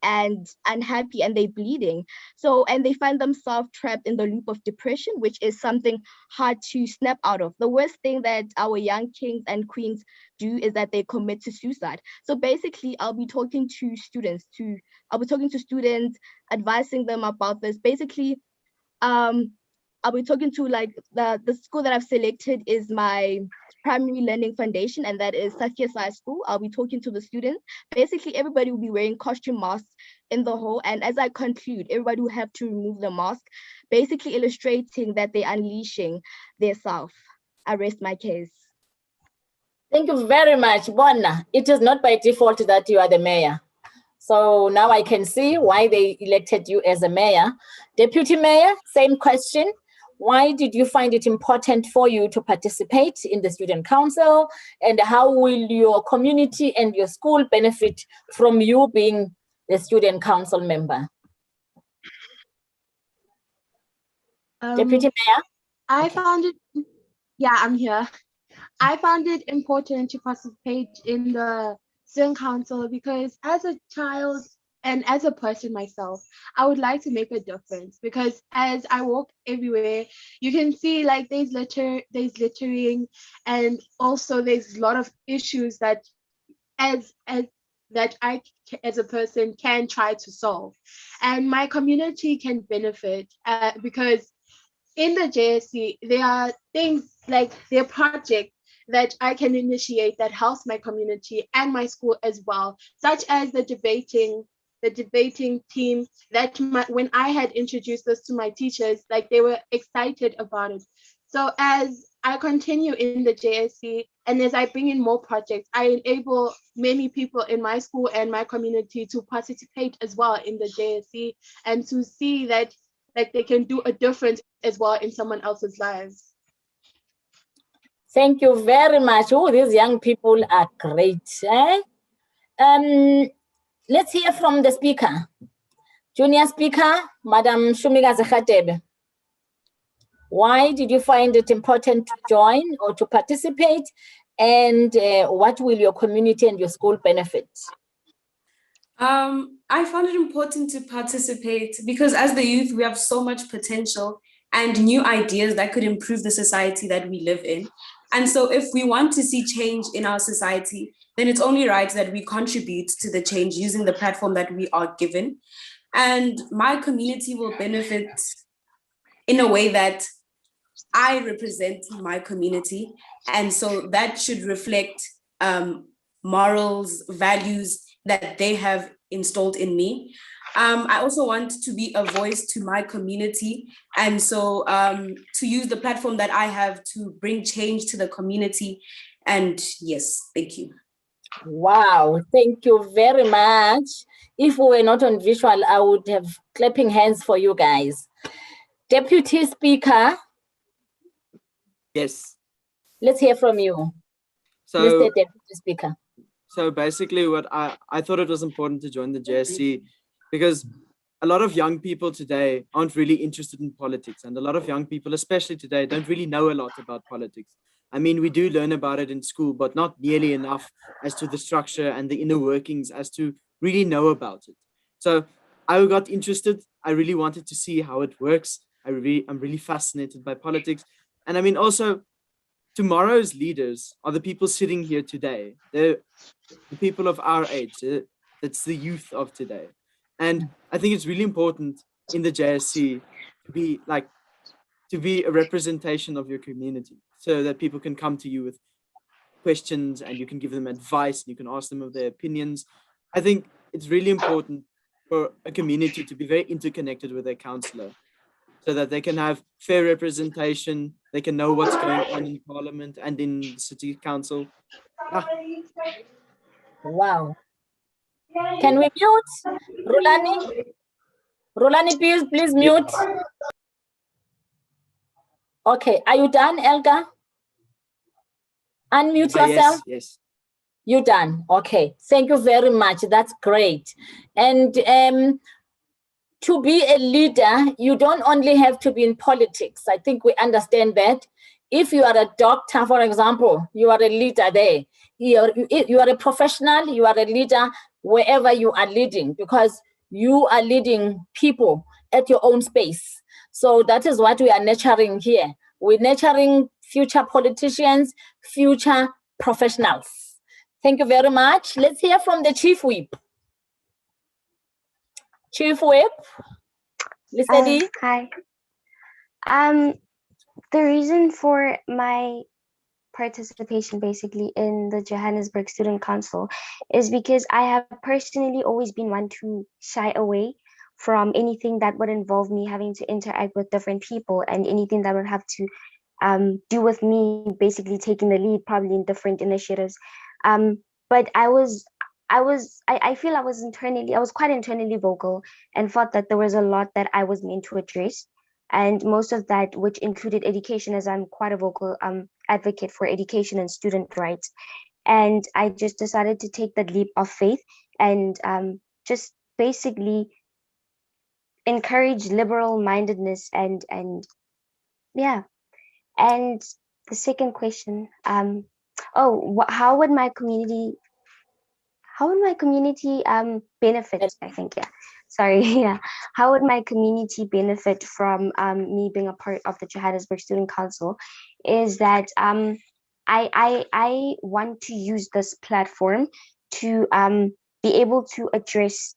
[SPEAKER 13] and unhappy and they're bleeding. So, and they find themselves trapped in the loop of depression, which is something hard to snap out of. The worst thing that our young kings and queens do is that they commit to suicide. So basically, I'll be talking to students, advising them about this. Basically, I'll be talking to the school that I've selected is my primary learning foundation, and that is Safia High School. I'll be talking to the students. Basically, everybody will be wearing costume masks in the hall. And as I conclude, everybody will have to remove the mask, basically illustrating that they're unleashing their self. I rest my case.
[SPEAKER 1] Thank you very much, Bona. It is not by default that you are the mayor. So now I can see why they elected you as a mayor. Deputy Mayor, same question. Why did you find it important for you to participate in the student council, and how will your community and your school benefit from you being the student council member? Deputy Mayor?
[SPEAKER 7] I found it, I'm here. I found it important to participate in the student council because as a child and as a person myself, I would like to make a difference, because as I walk everywhere, you can see like there's littering, and also there's a lot of issues that that I as a person can try to solve, and my community can benefit because in the JSC there are things like there are projects that I can initiate that helps my community and my school as well, such as the debating team that when I had introduced this to my teachers, like they were excited about it. So as I continue in the JSC and as I bring in more projects, I enable many people in my school and my community to participate as well in the JSC and to see that like they can do a difference as well in someone else's lives.
[SPEAKER 1] Thank you very much. Oh, these young people are great. Let's hear from the speaker. Junior speaker, Madam Shumikazi Khatebe. Why did you find it important to join or to participate? And what will your community and your school benefit?
[SPEAKER 5] I found it important to participate because as the youth, we have so much potential and new ideas that could improve the society that we live in. And so if we want to see change in our society, then it's only right that we contribute to the change using the platform that we are given. And my community will benefit in a way that I represent my community. And so that should reflect morals, values that they have installed in me. I also want to be a voice to my community. And so to use the platform that I have to bring change to the community. And yes, thank you.
[SPEAKER 1] Wow, thank you very much. If we were not on visual, I would have clapping hands for you guys. Deputy Speaker.
[SPEAKER 9] Yes.
[SPEAKER 1] Let's hear from you, Mr. Deputy Speaker.
[SPEAKER 9] So basically what I thought it was important to join the JSC because a lot of young people today aren't really interested in politics, and a lot of young people, especially today, don't really know a lot about politics. I mean, we do learn about it in school, but not nearly enough as to the structure and the inner workings as to really know about it. So I got interested. I really wanted to see how it works. I'm really fascinated by politics. And I mean, also tomorrow's leaders are the people sitting here today. They're the people of our age. That's the youth of today. And I think it's really important in the JSC to be a representation of your community, so that people can come to you with questions and you can give them advice and you can ask them of their opinions. I think it's really important for a community to be very interconnected with their councillor, so that they can have fair representation, they can know what's going on in Parliament and in the City Council.
[SPEAKER 1] Wow. Can we mute? Rhulani? Rhulani, please mute. Okay, are you done, Elga? Unmute yourself.
[SPEAKER 9] Yes.
[SPEAKER 1] You done? Okay, thank you very much. That's great. And to be a leader, you don't only have to be in politics. I think we understand that. If you are a doctor, for example, you are a leader there. You are a professional, you are a leader wherever you are leading, because you are leading people at your own space. So that is what we are nurturing here. We're nurturing future politicians, future professionals. Thank you very much. Let's hear from the Chief Whip. Chief Whip,
[SPEAKER 12] Hi. The reason for my participation basically in the Johannesburg Student Council is because I have personally always been one to shy away from anything that would involve me having to interact with different people, and anything that would have to do with me basically taking the lead probably in different initiatives. But I feel I was quite internally vocal, and thought that there was a lot that I was meant to address. And most of that, which included education, as I'm quite a vocal advocate for education and student rights. And I just decided to take that leap of faith and just basically encourage liberal mindedness and yeah. And the second question, how would my community benefit? I think, yeah. Sorry, yeah. How would my community benefit from me being a part of the Johannesburg Student Council? Is that I want to use this platform to be able to address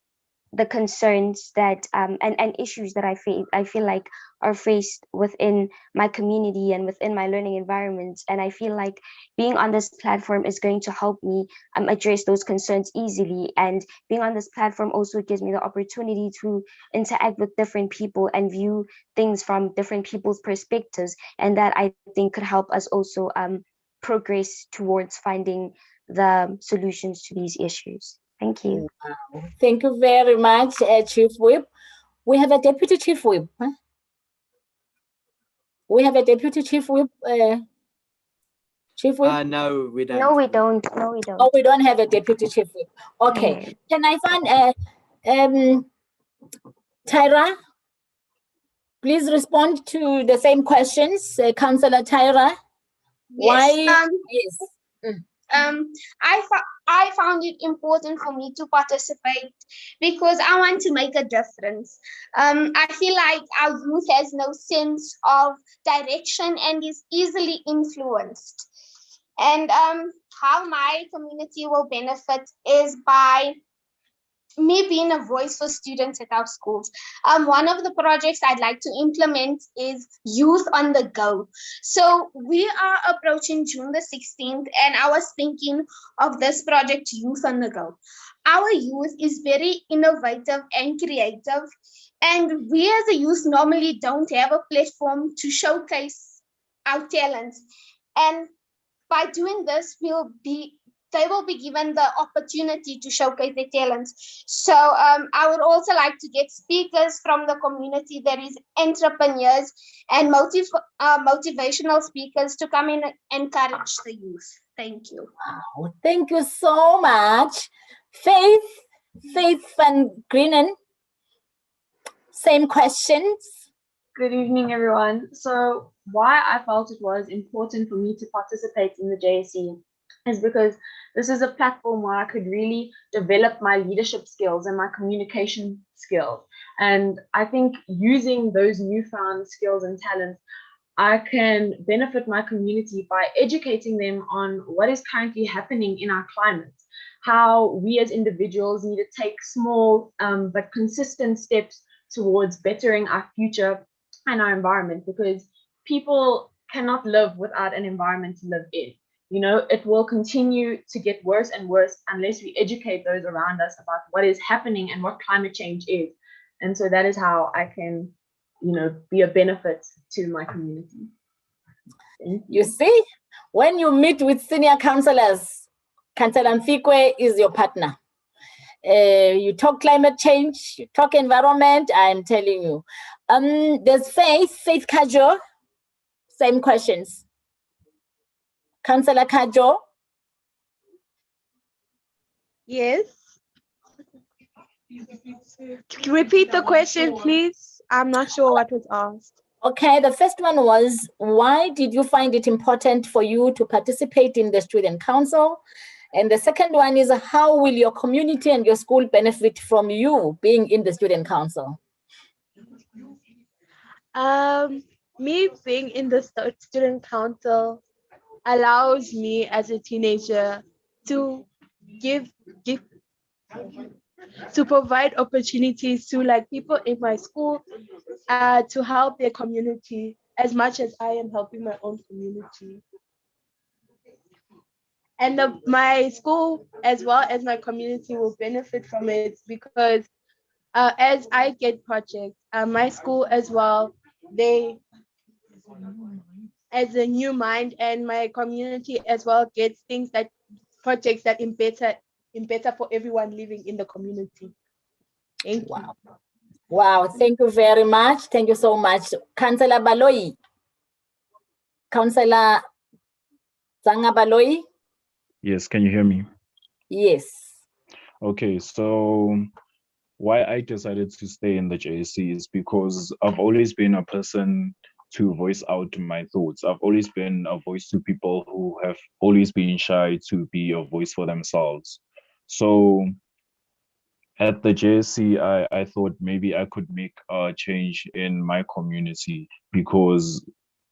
[SPEAKER 12] the concerns that and issues that I feel like are faced within my community and within my learning environment. And I feel like being on this platform is going to help me address those concerns easily. And being on this platform also gives me the opportunity to interact with different people and view things from different people's perspectives. And that I think could help us also progress towards finding the solutions to these issues. Thank you.
[SPEAKER 1] Wow. Thank you very much, Chief Whip. We have a Deputy Chief Whip. Huh? We have a Deputy Chief Whip. Chief Whip?
[SPEAKER 9] No, we don't.
[SPEAKER 12] No, we don't.
[SPEAKER 1] Oh, we don't have a Deputy Chief Whip. Okay. Can I find Tyra? Please respond to the same questions, Councillor Tyra.
[SPEAKER 3] Yes.
[SPEAKER 1] Yes.
[SPEAKER 3] I found it important for me to participate because I want to make a difference. I feel like our youth has no sense of direction and is easily influenced. And how my community will benefit is by me being a voice for students at our schools. One of the projects I'd like to implement is Youth on the Go. So we are approaching June the 16th, and I was thinking of this project, Youth on the Go. Our youth is very innovative and creative, and we as a youth normally don't have a platform to showcase our talents. And by doing this, they will be given the opportunity to showcase their talents. So I would also like to get speakers from the community, that is entrepreneurs and motivational speakers, to come in and encourage the youth. Thank you.
[SPEAKER 1] Wow, thank you so much. Faith van Greenen, same questions.
[SPEAKER 8] Good evening, everyone. So why I felt it was important for me to participate in the JSE is because this is a platform where I could really develop my leadership skills and my communication skills. And I think using those newfound skills and talents, I can benefit my community by educating them on what is currently happening in our climate, how we as individuals need to take small but consistent steps towards bettering our future and our environment, because people cannot live without an environment to live in. You know, it will continue to get worse and worse unless we educate those around us about what is happening and what climate change is. And so that is how I can, you know, be a benefit to my community.
[SPEAKER 1] You see, when you meet with senior councillors, Councillor Mfikwe is your partner. You talk climate change, you talk environment, I'm telling you. There's Faith Kadjo, same questions. Councillor Kadjo.
[SPEAKER 7] Yes. Repeat the question, please. I'm not sure what was asked.
[SPEAKER 1] Okay, the first one was, why did you find it important for you to participate in the student council? And the second one is, how will your community and your school benefit from you being in the student council?
[SPEAKER 7] Me being in the student council allows me as a teenager to to provide opportunities to like people in my school to help their community as much as I am helping my own community. And my school as well as my community will benefit from it, because as I get projects, my school as well, they as a new mind, and my community as well gets things that projects that in better for everyone living in the community. Thank you.
[SPEAKER 1] Wow, thank you very much. Thank you so much. Councillor Baloyi. Councillor Ndzhaka Baloyi.
[SPEAKER 11] Yes, can you hear me?
[SPEAKER 1] Yes.
[SPEAKER 11] Okay, so why I decided to stay in the JSC is because I've always been a person to voice out my thoughts. I've always been a voice to people who have always been shy to be a voice for themselves. So at the JSC, I thought maybe I could make a change in my community, because,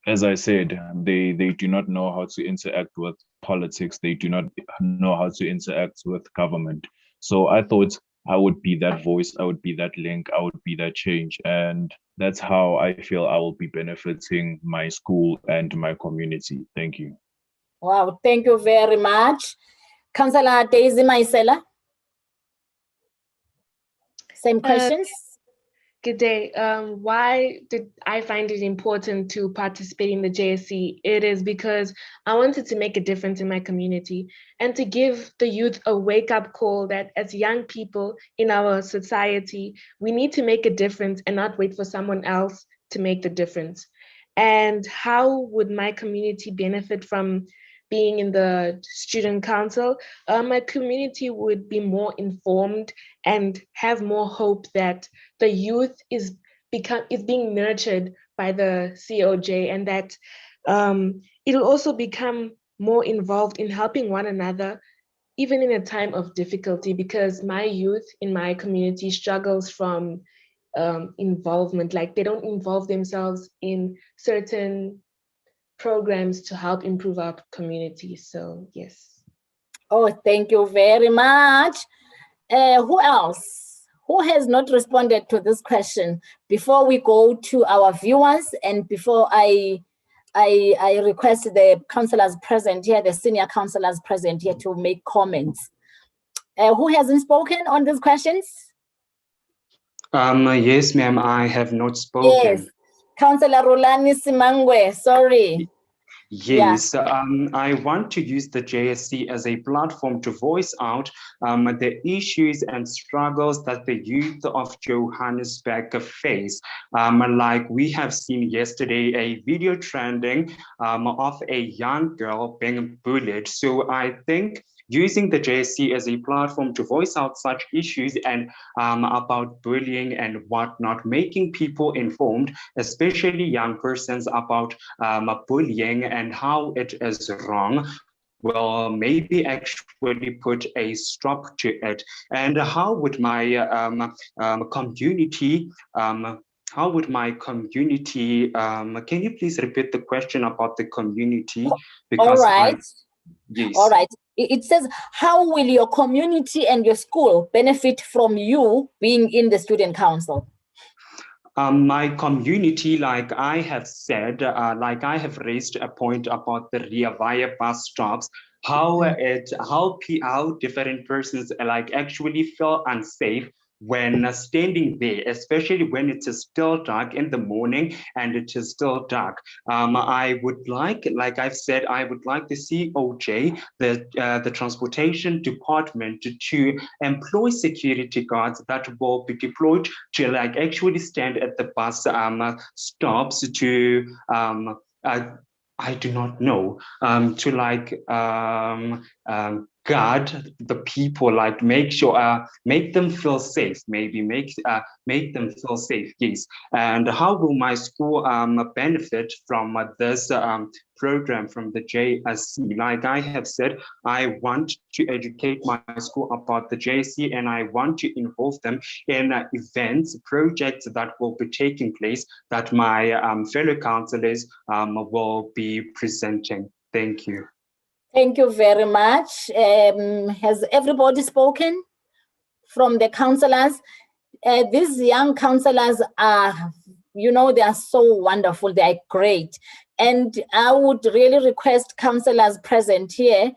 [SPEAKER 11] as I said, they do not know how to interact with politics. They do not know how to interact with government. So I thought I would be that voice, I would be that link, I would be that change. And that's how I feel I will be benefiting my school and my community. Thank you.
[SPEAKER 1] Wow, thank you very much. Councillor Daisy Mayisela. Same questions.
[SPEAKER 6] Good day. Why did I find it important to participate in the JSC? It is because I wanted to make a difference in my community and to give the youth a wake-up call that as young people in our society, we need to make a difference and not wait for someone else to make the difference. And how would my community benefit from being in the student council? My community would be more informed and have more hope that the youth is being nurtured by the COJ, and that it'll also become more involved in helping one another, even in a time of difficulty, because my youth in my community struggles from involvement. Like, they don't involve themselves in certain programs to help improve our community. So yes.
[SPEAKER 1] Oh, thank you very much. Who else? Who has not responded to this question before we go to our viewers, and before I request the councillors present here, the senior councillors present here, to make comments? Who hasn't spoken on these questions?
[SPEAKER 10] Yes, ma'am, I have not spoken.
[SPEAKER 1] Yes. Councillor Rhulani Simangwe, sorry.
[SPEAKER 10] Yes, I want to use the JSC as a platform to voice out the issues and struggles that the youth of Johannesburg face. Like we have seen yesterday, a video trending of a young girl being bullied. So I think using the JSC as a platform to voice out such issues and about bullying and whatnot, making people informed, especially young persons, about bullying and how it is wrong, will maybe actually put a stop to it. And how would my community how would my community, can you please repeat the question about the community?
[SPEAKER 1] All right.
[SPEAKER 10] Yes.
[SPEAKER 1] All right. It says, how will your community and your school benefit from you being in the student council?
[SPEAKER 10] My community, like I have said, like I have raised a point about the Ria Vaya bus stops, how different persons like actually feel unsafe when standing there, especially when it is still dark in the morning and it is still dark. I would like I've said, I would like the COJ, the transportation department, to employ security guards that will be deployed to like actually stand at the bus stops to I do not know, to like guard the people, like make sure, make them feel safe, maybe make them feel safe, yes. And how will my school benefit from this program from the JSC? Like I have said, I want to educate my school about the JSC, and I want to involve them in events, projects that will be taking place that my fellow councillors will be presenting. Thank you.
[SPEAKER 1] Thank you very much. Has everybody spoken from the councillors? These young councillors are, you know, they are so wonderful. They are great. And I would really request councillors present here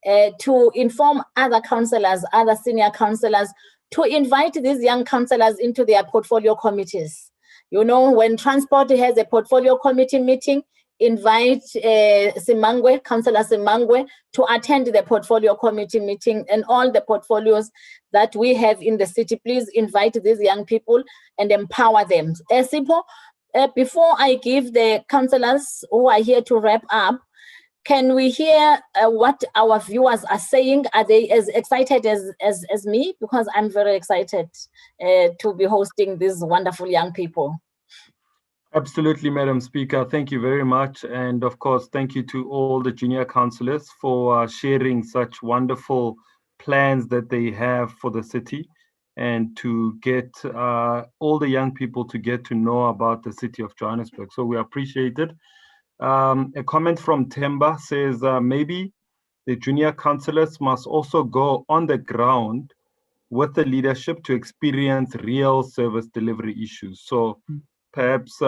[SPEAKER 1] to inform other councillors, other senior councillors, to invite these young councillors into their portfolio committees. You know, when transport has a portfolio committee meeting, invite Simangwe, Councillor Simangwe, to attend the portfolio committee meeting, and all the portfolios that we have in the city. Please invite these young people and empower them. Simple. Before I give the councillors who are here to wrap up, can we hear what our viewers are saying? Are they as excited as me? Because I'm very excited to be hosting these wonderful young people.
[SPEAKER 15] Absolutely, Madam Speaker. Thank you very much. And of course, thank you to all the junior councillors for sharing such wonderful plans that they have for the city, and to get all the young people to get to know about the city of Johannesburg. So we appreciate it. A comment from Temba says, maybe the junior councillors must also go on the ground with the leadership to experience real service delivery issues. So perhaps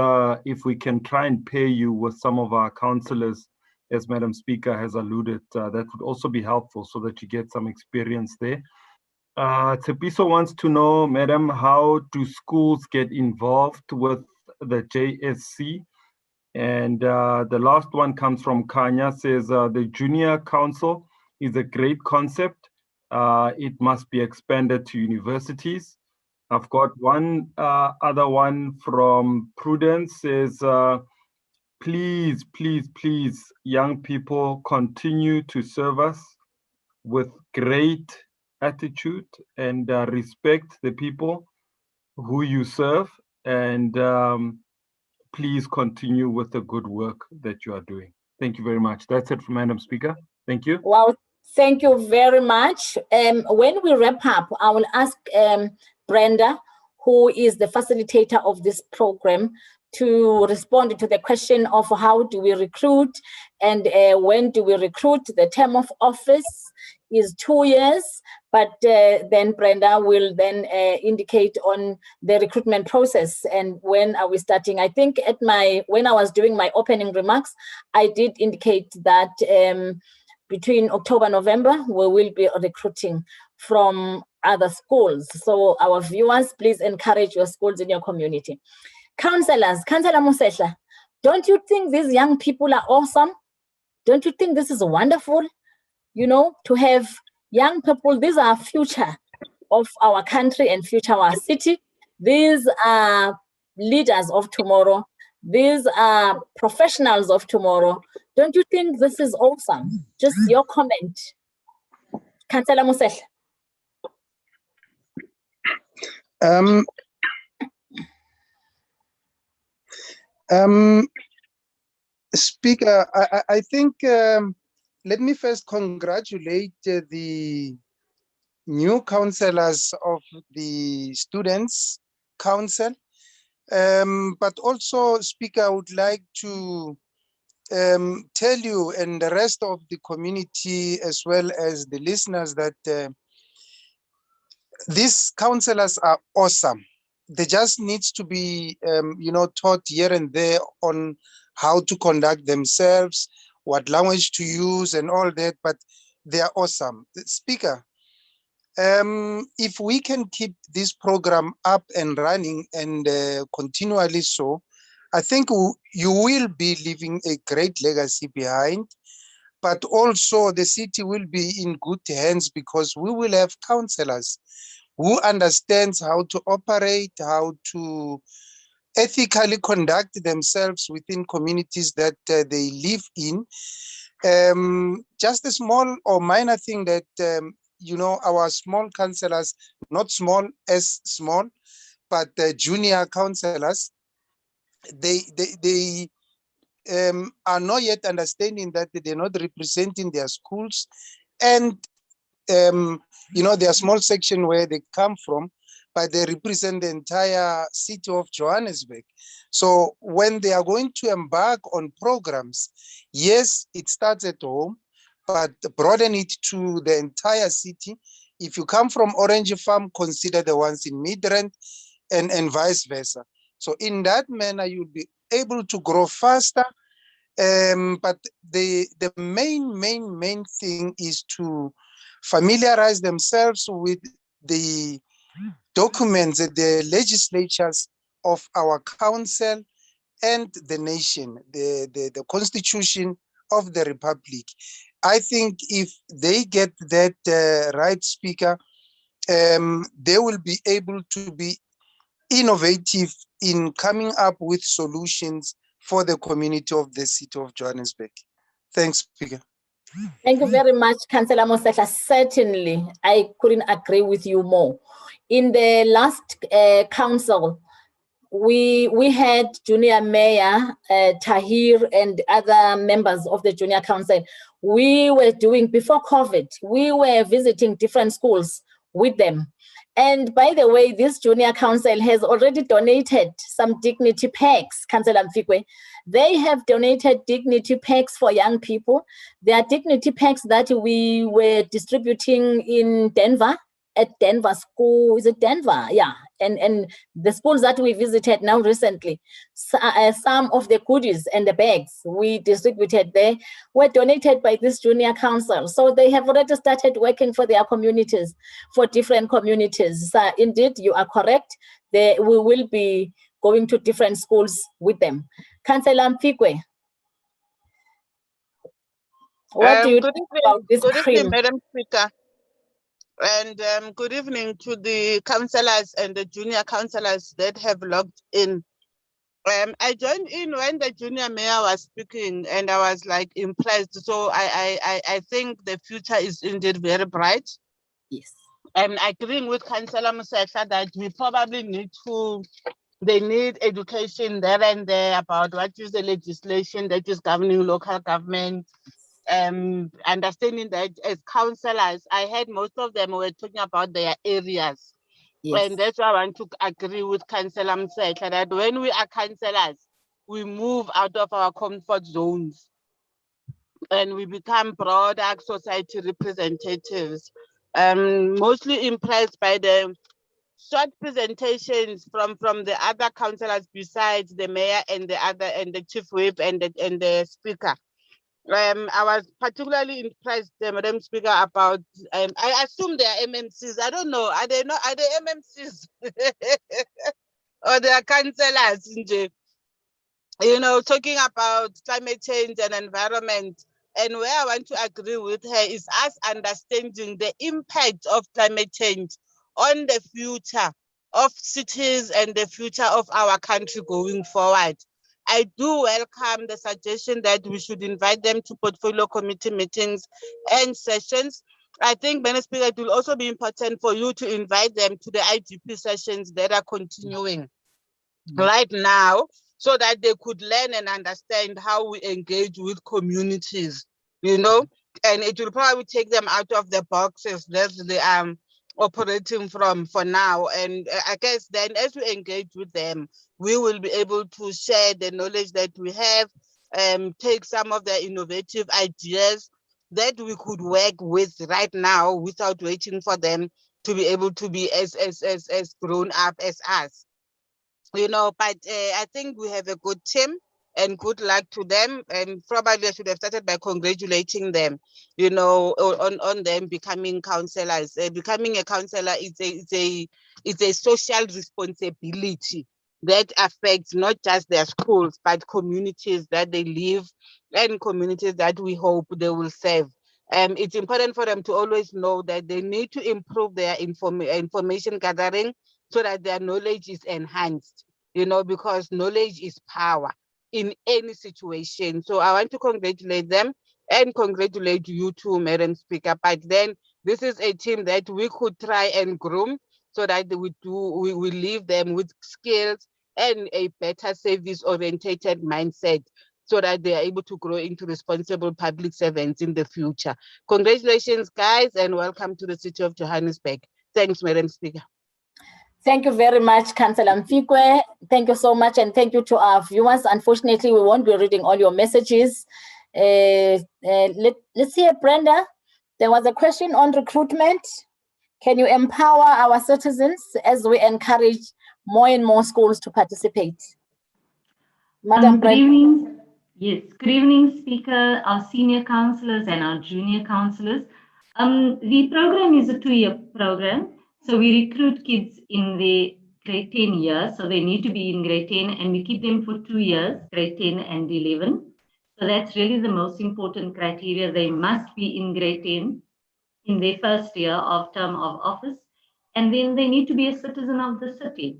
[SPEAKER 15] if we can try and pair you with some of our councillors, as Madam Speaker has alluded, that would also be helpful so that you get some experience there. Tsepiso wants to know, Madam, how do schools get involved with the JSC? And the last one comes from Kanya, says the junior council is a great concept. It must be expanded to universities. I've got one other one from Prudence, says, please, please, please, young people, continue to serve us with great attitude and respect the people who you serve, and please continue with the good work that you are doing. Thank you very much. That's it from Madam Speaker. Thank you.
[SPEAKER 1] Wow, thank you very much. When we wrap up, I will ask Brenda, who is the facilitator of this program, to respond to the question of how do we recruit and when do we recruit. The term of office is 2 years, but then Brenda will then indicate on the recruitment process and when are we starting. I think when I was doing my opening remarks, I did indicate that between October, November, we will be recruiting from other schools. So our viewers, please encourage your schools in your community. Councillors, Councillor Mosehla, don't you think these young people are awesome? Don't you think this is wonderful? You know, to have young people, these are future of our country and future of our city. These are leaders of tomorrow. These are professionals of tomorrow. Don't you think this is awesome? Just your comment. Councillor Mosehla.
[SPEAKER 16] Speaker, I think let me first congratulate the new councillors of the Students' Council. But also, Speaker, I would like to tell you and the rest of the community, as well as the listeners, that these councillors are awesome. They just need to be, taught here and there on how to conduct themselves, what language to use and all that, but they are awesome. Speaker, if we can keep this program up and running and continually so, I think you will be leaving a great legacy behind, but also the city will be in good hands because we will have councillors who understands how to operate, how to ethically conduct themselves within communities that they live in. Just a small or minor thing that, our small councillors, not small as small, but junior councillors, they are not yet understanding that they're not representing their schools and their small section where they come from, but they represent the entire city of Johannesburg. So when they are going to embark on programs, yes, it starts at home, but broaden it to the entire city. If you come from Orange Farm, consider the ones in Midrand and vice versa. So in that manner, you'll be able to grow faster. But the main thing is to familiarize themselves with the documents, the legislatures of our council and the nation, the constitution of the republic. I think if they get that right, Speaker, they will be able to be innovative in coming up with solutions for the community of the city of Johannesburg. Thanks, Speaker.
[SPEAKER 1] Thank you very much, Councillor Mosehla. Certainly, I couldn't agree with you more. In the last council, we had Junior Mayor Tahir and other members of the Junior Council. We were doing, before COVID, we were visiting different schools with them. And by the way, this Junior Council has already donated some dignity packs, Councillor Mfikwe. They have donated dignity packs for young people. There are dignity packs that we were distributing in Denver, at Denver school. Is it Denver? Yeah. And the schools that we visited now recently, some of the goodies and the bags we distributed there were donated by this junior council. So they have already started working for their communities, for different communities. So indeed, you are correct. We will be going to different schools with them. Councillor Mfikwe, what do you think about this
[SPEAKER 17] Good
[SPEAKER 1] cream?
[SPEAKER 17] evening, Madam Speaker. And good evening to the councillors and the junior councillors that have logged in. I joined in when the junior mayor was speaking and I was like impressed. So I think the future is indeed very bright.
[SPEAKER 1] Yes.
[SPEAKER 17] I'm agreeing with Councillor Mosehla that we probably they need education there and there about what is the legislation that is governing local government. Understanding that as councillors, I heard most of them were talking about their areas. Yes. And that's why I want to agree with Councillor Mosehla that when we are councillors, we move out of our comfort zones and we become broader society representatives. Mostly impressed by the short presentations from the other councillors besides the mayor and the chief whip and the speaker. I was particularly impressed, Madam Speaker, about I assume they are MMCs. I don't know. Are they MMCs or they are councillors? Talking about climate change and environment. And where I want to agree with her is us understanding the impact of climate change on the future of cities and the future of our country going forward. I do welcome the suggestion that we should invite them to portfolio committee meetings and sessions. I think, Madam Speaker, it will also be important for you to invite them to the IGP sessions that are continuing right now, so that they could learn and understand how we engage with communities, and it will probably take them out of the boxes that operating from for now. And I guess then as we engage with them, we will be able to share the knowledge that we have, take some of the innovative ideas that we could work with right now without waiting for them to be able to be as grown up as us. You know, but I think we have a good team, and good luck to them. And probably I should have started by congratulating them, you know, on them becoming counselors. Becoming a counselor is a social responsibility that affects not just their schools, but communities that they live and communities that we hope they will serve. It's important for them to always know that they need to improve their information gathering so that their knowledge is enhanced, you know, because knowledge is power in any situation. So I want to congratulate them and congratulate you too, Madam Speaker. But then this is a team that we could try and groom so that we leave them with skills and a better service-orientated mindset so that they are able to grow into responsible public servants in the future. Congratulations, guys, and welcome to the city of Johannesburg. Thanks, Madam Speaker.
[SPEAKER 1] Thank you very much, Councillor Mfikwe. Thank you so much, and thank you to our viewers. Unfortunately, we won't be reading all your messages. Let's hear, Brenda. There was a question on recruitment. Can you empower our citizens as we encourage more and more schools to participate? Madam
[SPEAKER 18] Good evening. Yes, good evening, Speaker, our senior councillors and our junior councillors. The program is a 2-year program. So we recruit kids in the grade 10 years. So they need to be in grade 10 and we keep them for 2 years, grade 10 and 11. So that's really the most important criteria. They must be in grade 10 in their first year of term of office. And then they need to be a citizen of the city.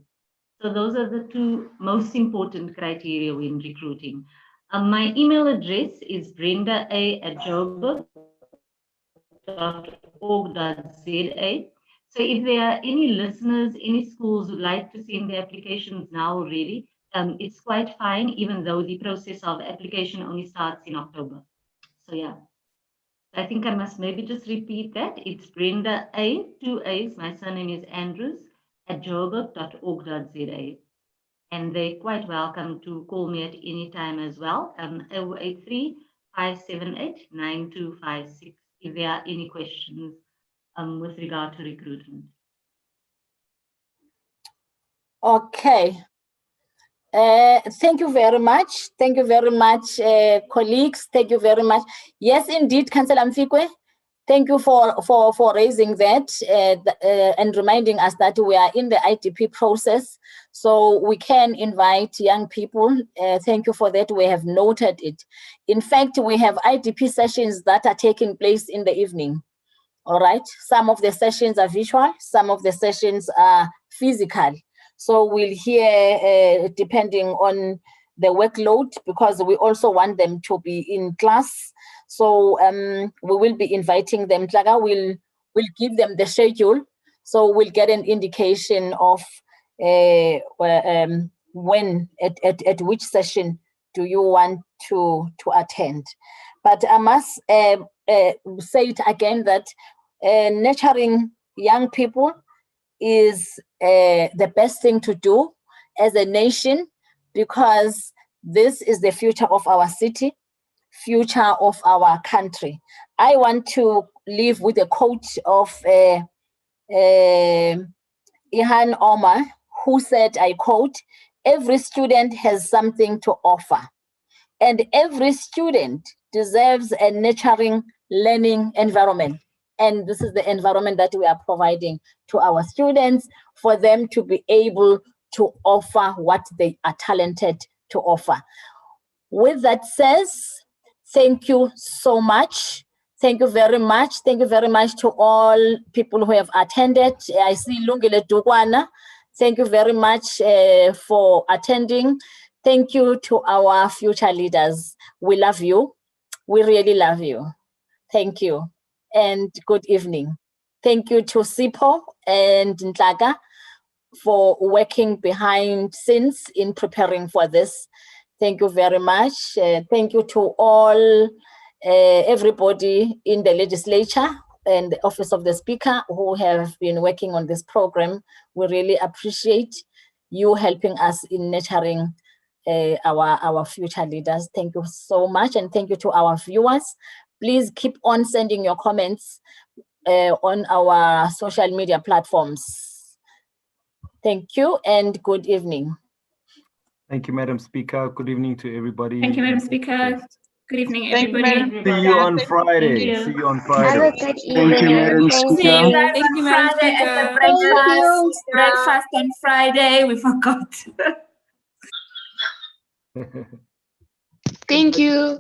[SPEAKER 18] So those are the 2 most important criteria when recruiting. My email address is brenda@joburg.org.za. So if there are any listeners, any schools who'd like to send their applications now already, it's quite fine, even though the process of application only starts in October. So yeah, I think I must maybe just repeat that. It's Brenda A, 2 A's, my surname is Andrews, @joburg.org.za. And they're quite welcome to call me at any time as well. 083-578-9256 if there are any questions with regard to recruitment.
[SPEAKER 1] Okay. Thank you very much. Thank you very much, colleagues. Thank you very much. Yes, indeed, Councillor Mfikwe. Thank you for raising that and reminding us that we are in the IDP process, so we can invite young people. Thank you for that. We have noted it. In fact, we have IDP sessions that are taking place in the evening. All right. Some of the sessions are virtual. Some of the sessions are physical. So we'll hear depending on the workload, because we also want them to be in class. So we will be inviting them. Ndzhaka will give them the schedule. So we'll get an indication of when, at which session do you want to attend. But I must say it again that nurturing young people is the best thing to do as a nation, because this is the future of our city, future of our country. I want to leave with a quote of Ihan Omar, who said, I quote, "Every student has something to offer, and every student deserves a nurturing learning environment." And this is the environment that we are providing to our students for them to be able to offer what they are talented to offer. With that says, thank you so much. Thank you very much. Thank you very much to all people who have attended. I see Lungile Dukwana. Thank you very much for attending. Thank you to our future leaders. We love you. We really love you. Thank you. And good evening. Thank you to Sipho and Ndzhaka for working behind scenes in preparing for this. Thank you very much. Thank you to all, everybody in the legislature and the Office of the Speaker who have been working on this program. We really appreciate you helping us in nurturing our future leaders. Thank you so much, and thank you to our viewers. Please keep on sending your comments on our social media platforms. Thank you and good evening.
[SPEAKER 15] Thank you, Madam Speaker. Good evening to everybody.
[SPEAKER 4] Thank you, Madam Speaker. Good evening,
[SPEAKER 17] Thank you,
[SPEAKER 4] everybody.
[SPEAKER 17] Madam
[SPEAKER 15] See you on Friday. See you on Friday.
[SPEAKER 12] Have a good evening.
[SPEAKER 10] Thank you, Madam
[SPEAKER 12] Thank
[SPEAKER 10] Speaker.
[SPEAKER 12] you.
[SPEAKER 4] Thank you, Madam
[SPEAKER 1] Friday at the
[SPEAKER 4] Speaker.
[SPEAKER 1] breakfast.
[SPEAKER 4] Breakfast on Friday. We forgot.
[SPEAKER 6] Thank you.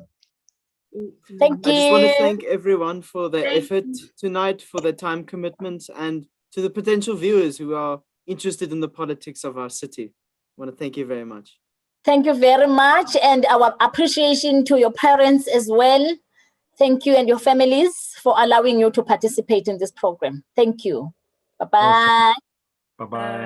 [SPEAKER 1] Thank
[SPEAKER 9] I just want to
[SPEAKER 1] you.
[SPEAKER 9] thank everyone for their effort tonight, for their time commitments, and to the potential viewers who are interested in the politics of our city. I want to thank you very much.
[SPEAKER 1] Thank you very much, and our appreciation to your parents as well. Thank you and your families for allowing you to participate in this program. Thank you. Bye-bye.
[SPEAKER 15] Bye-bye.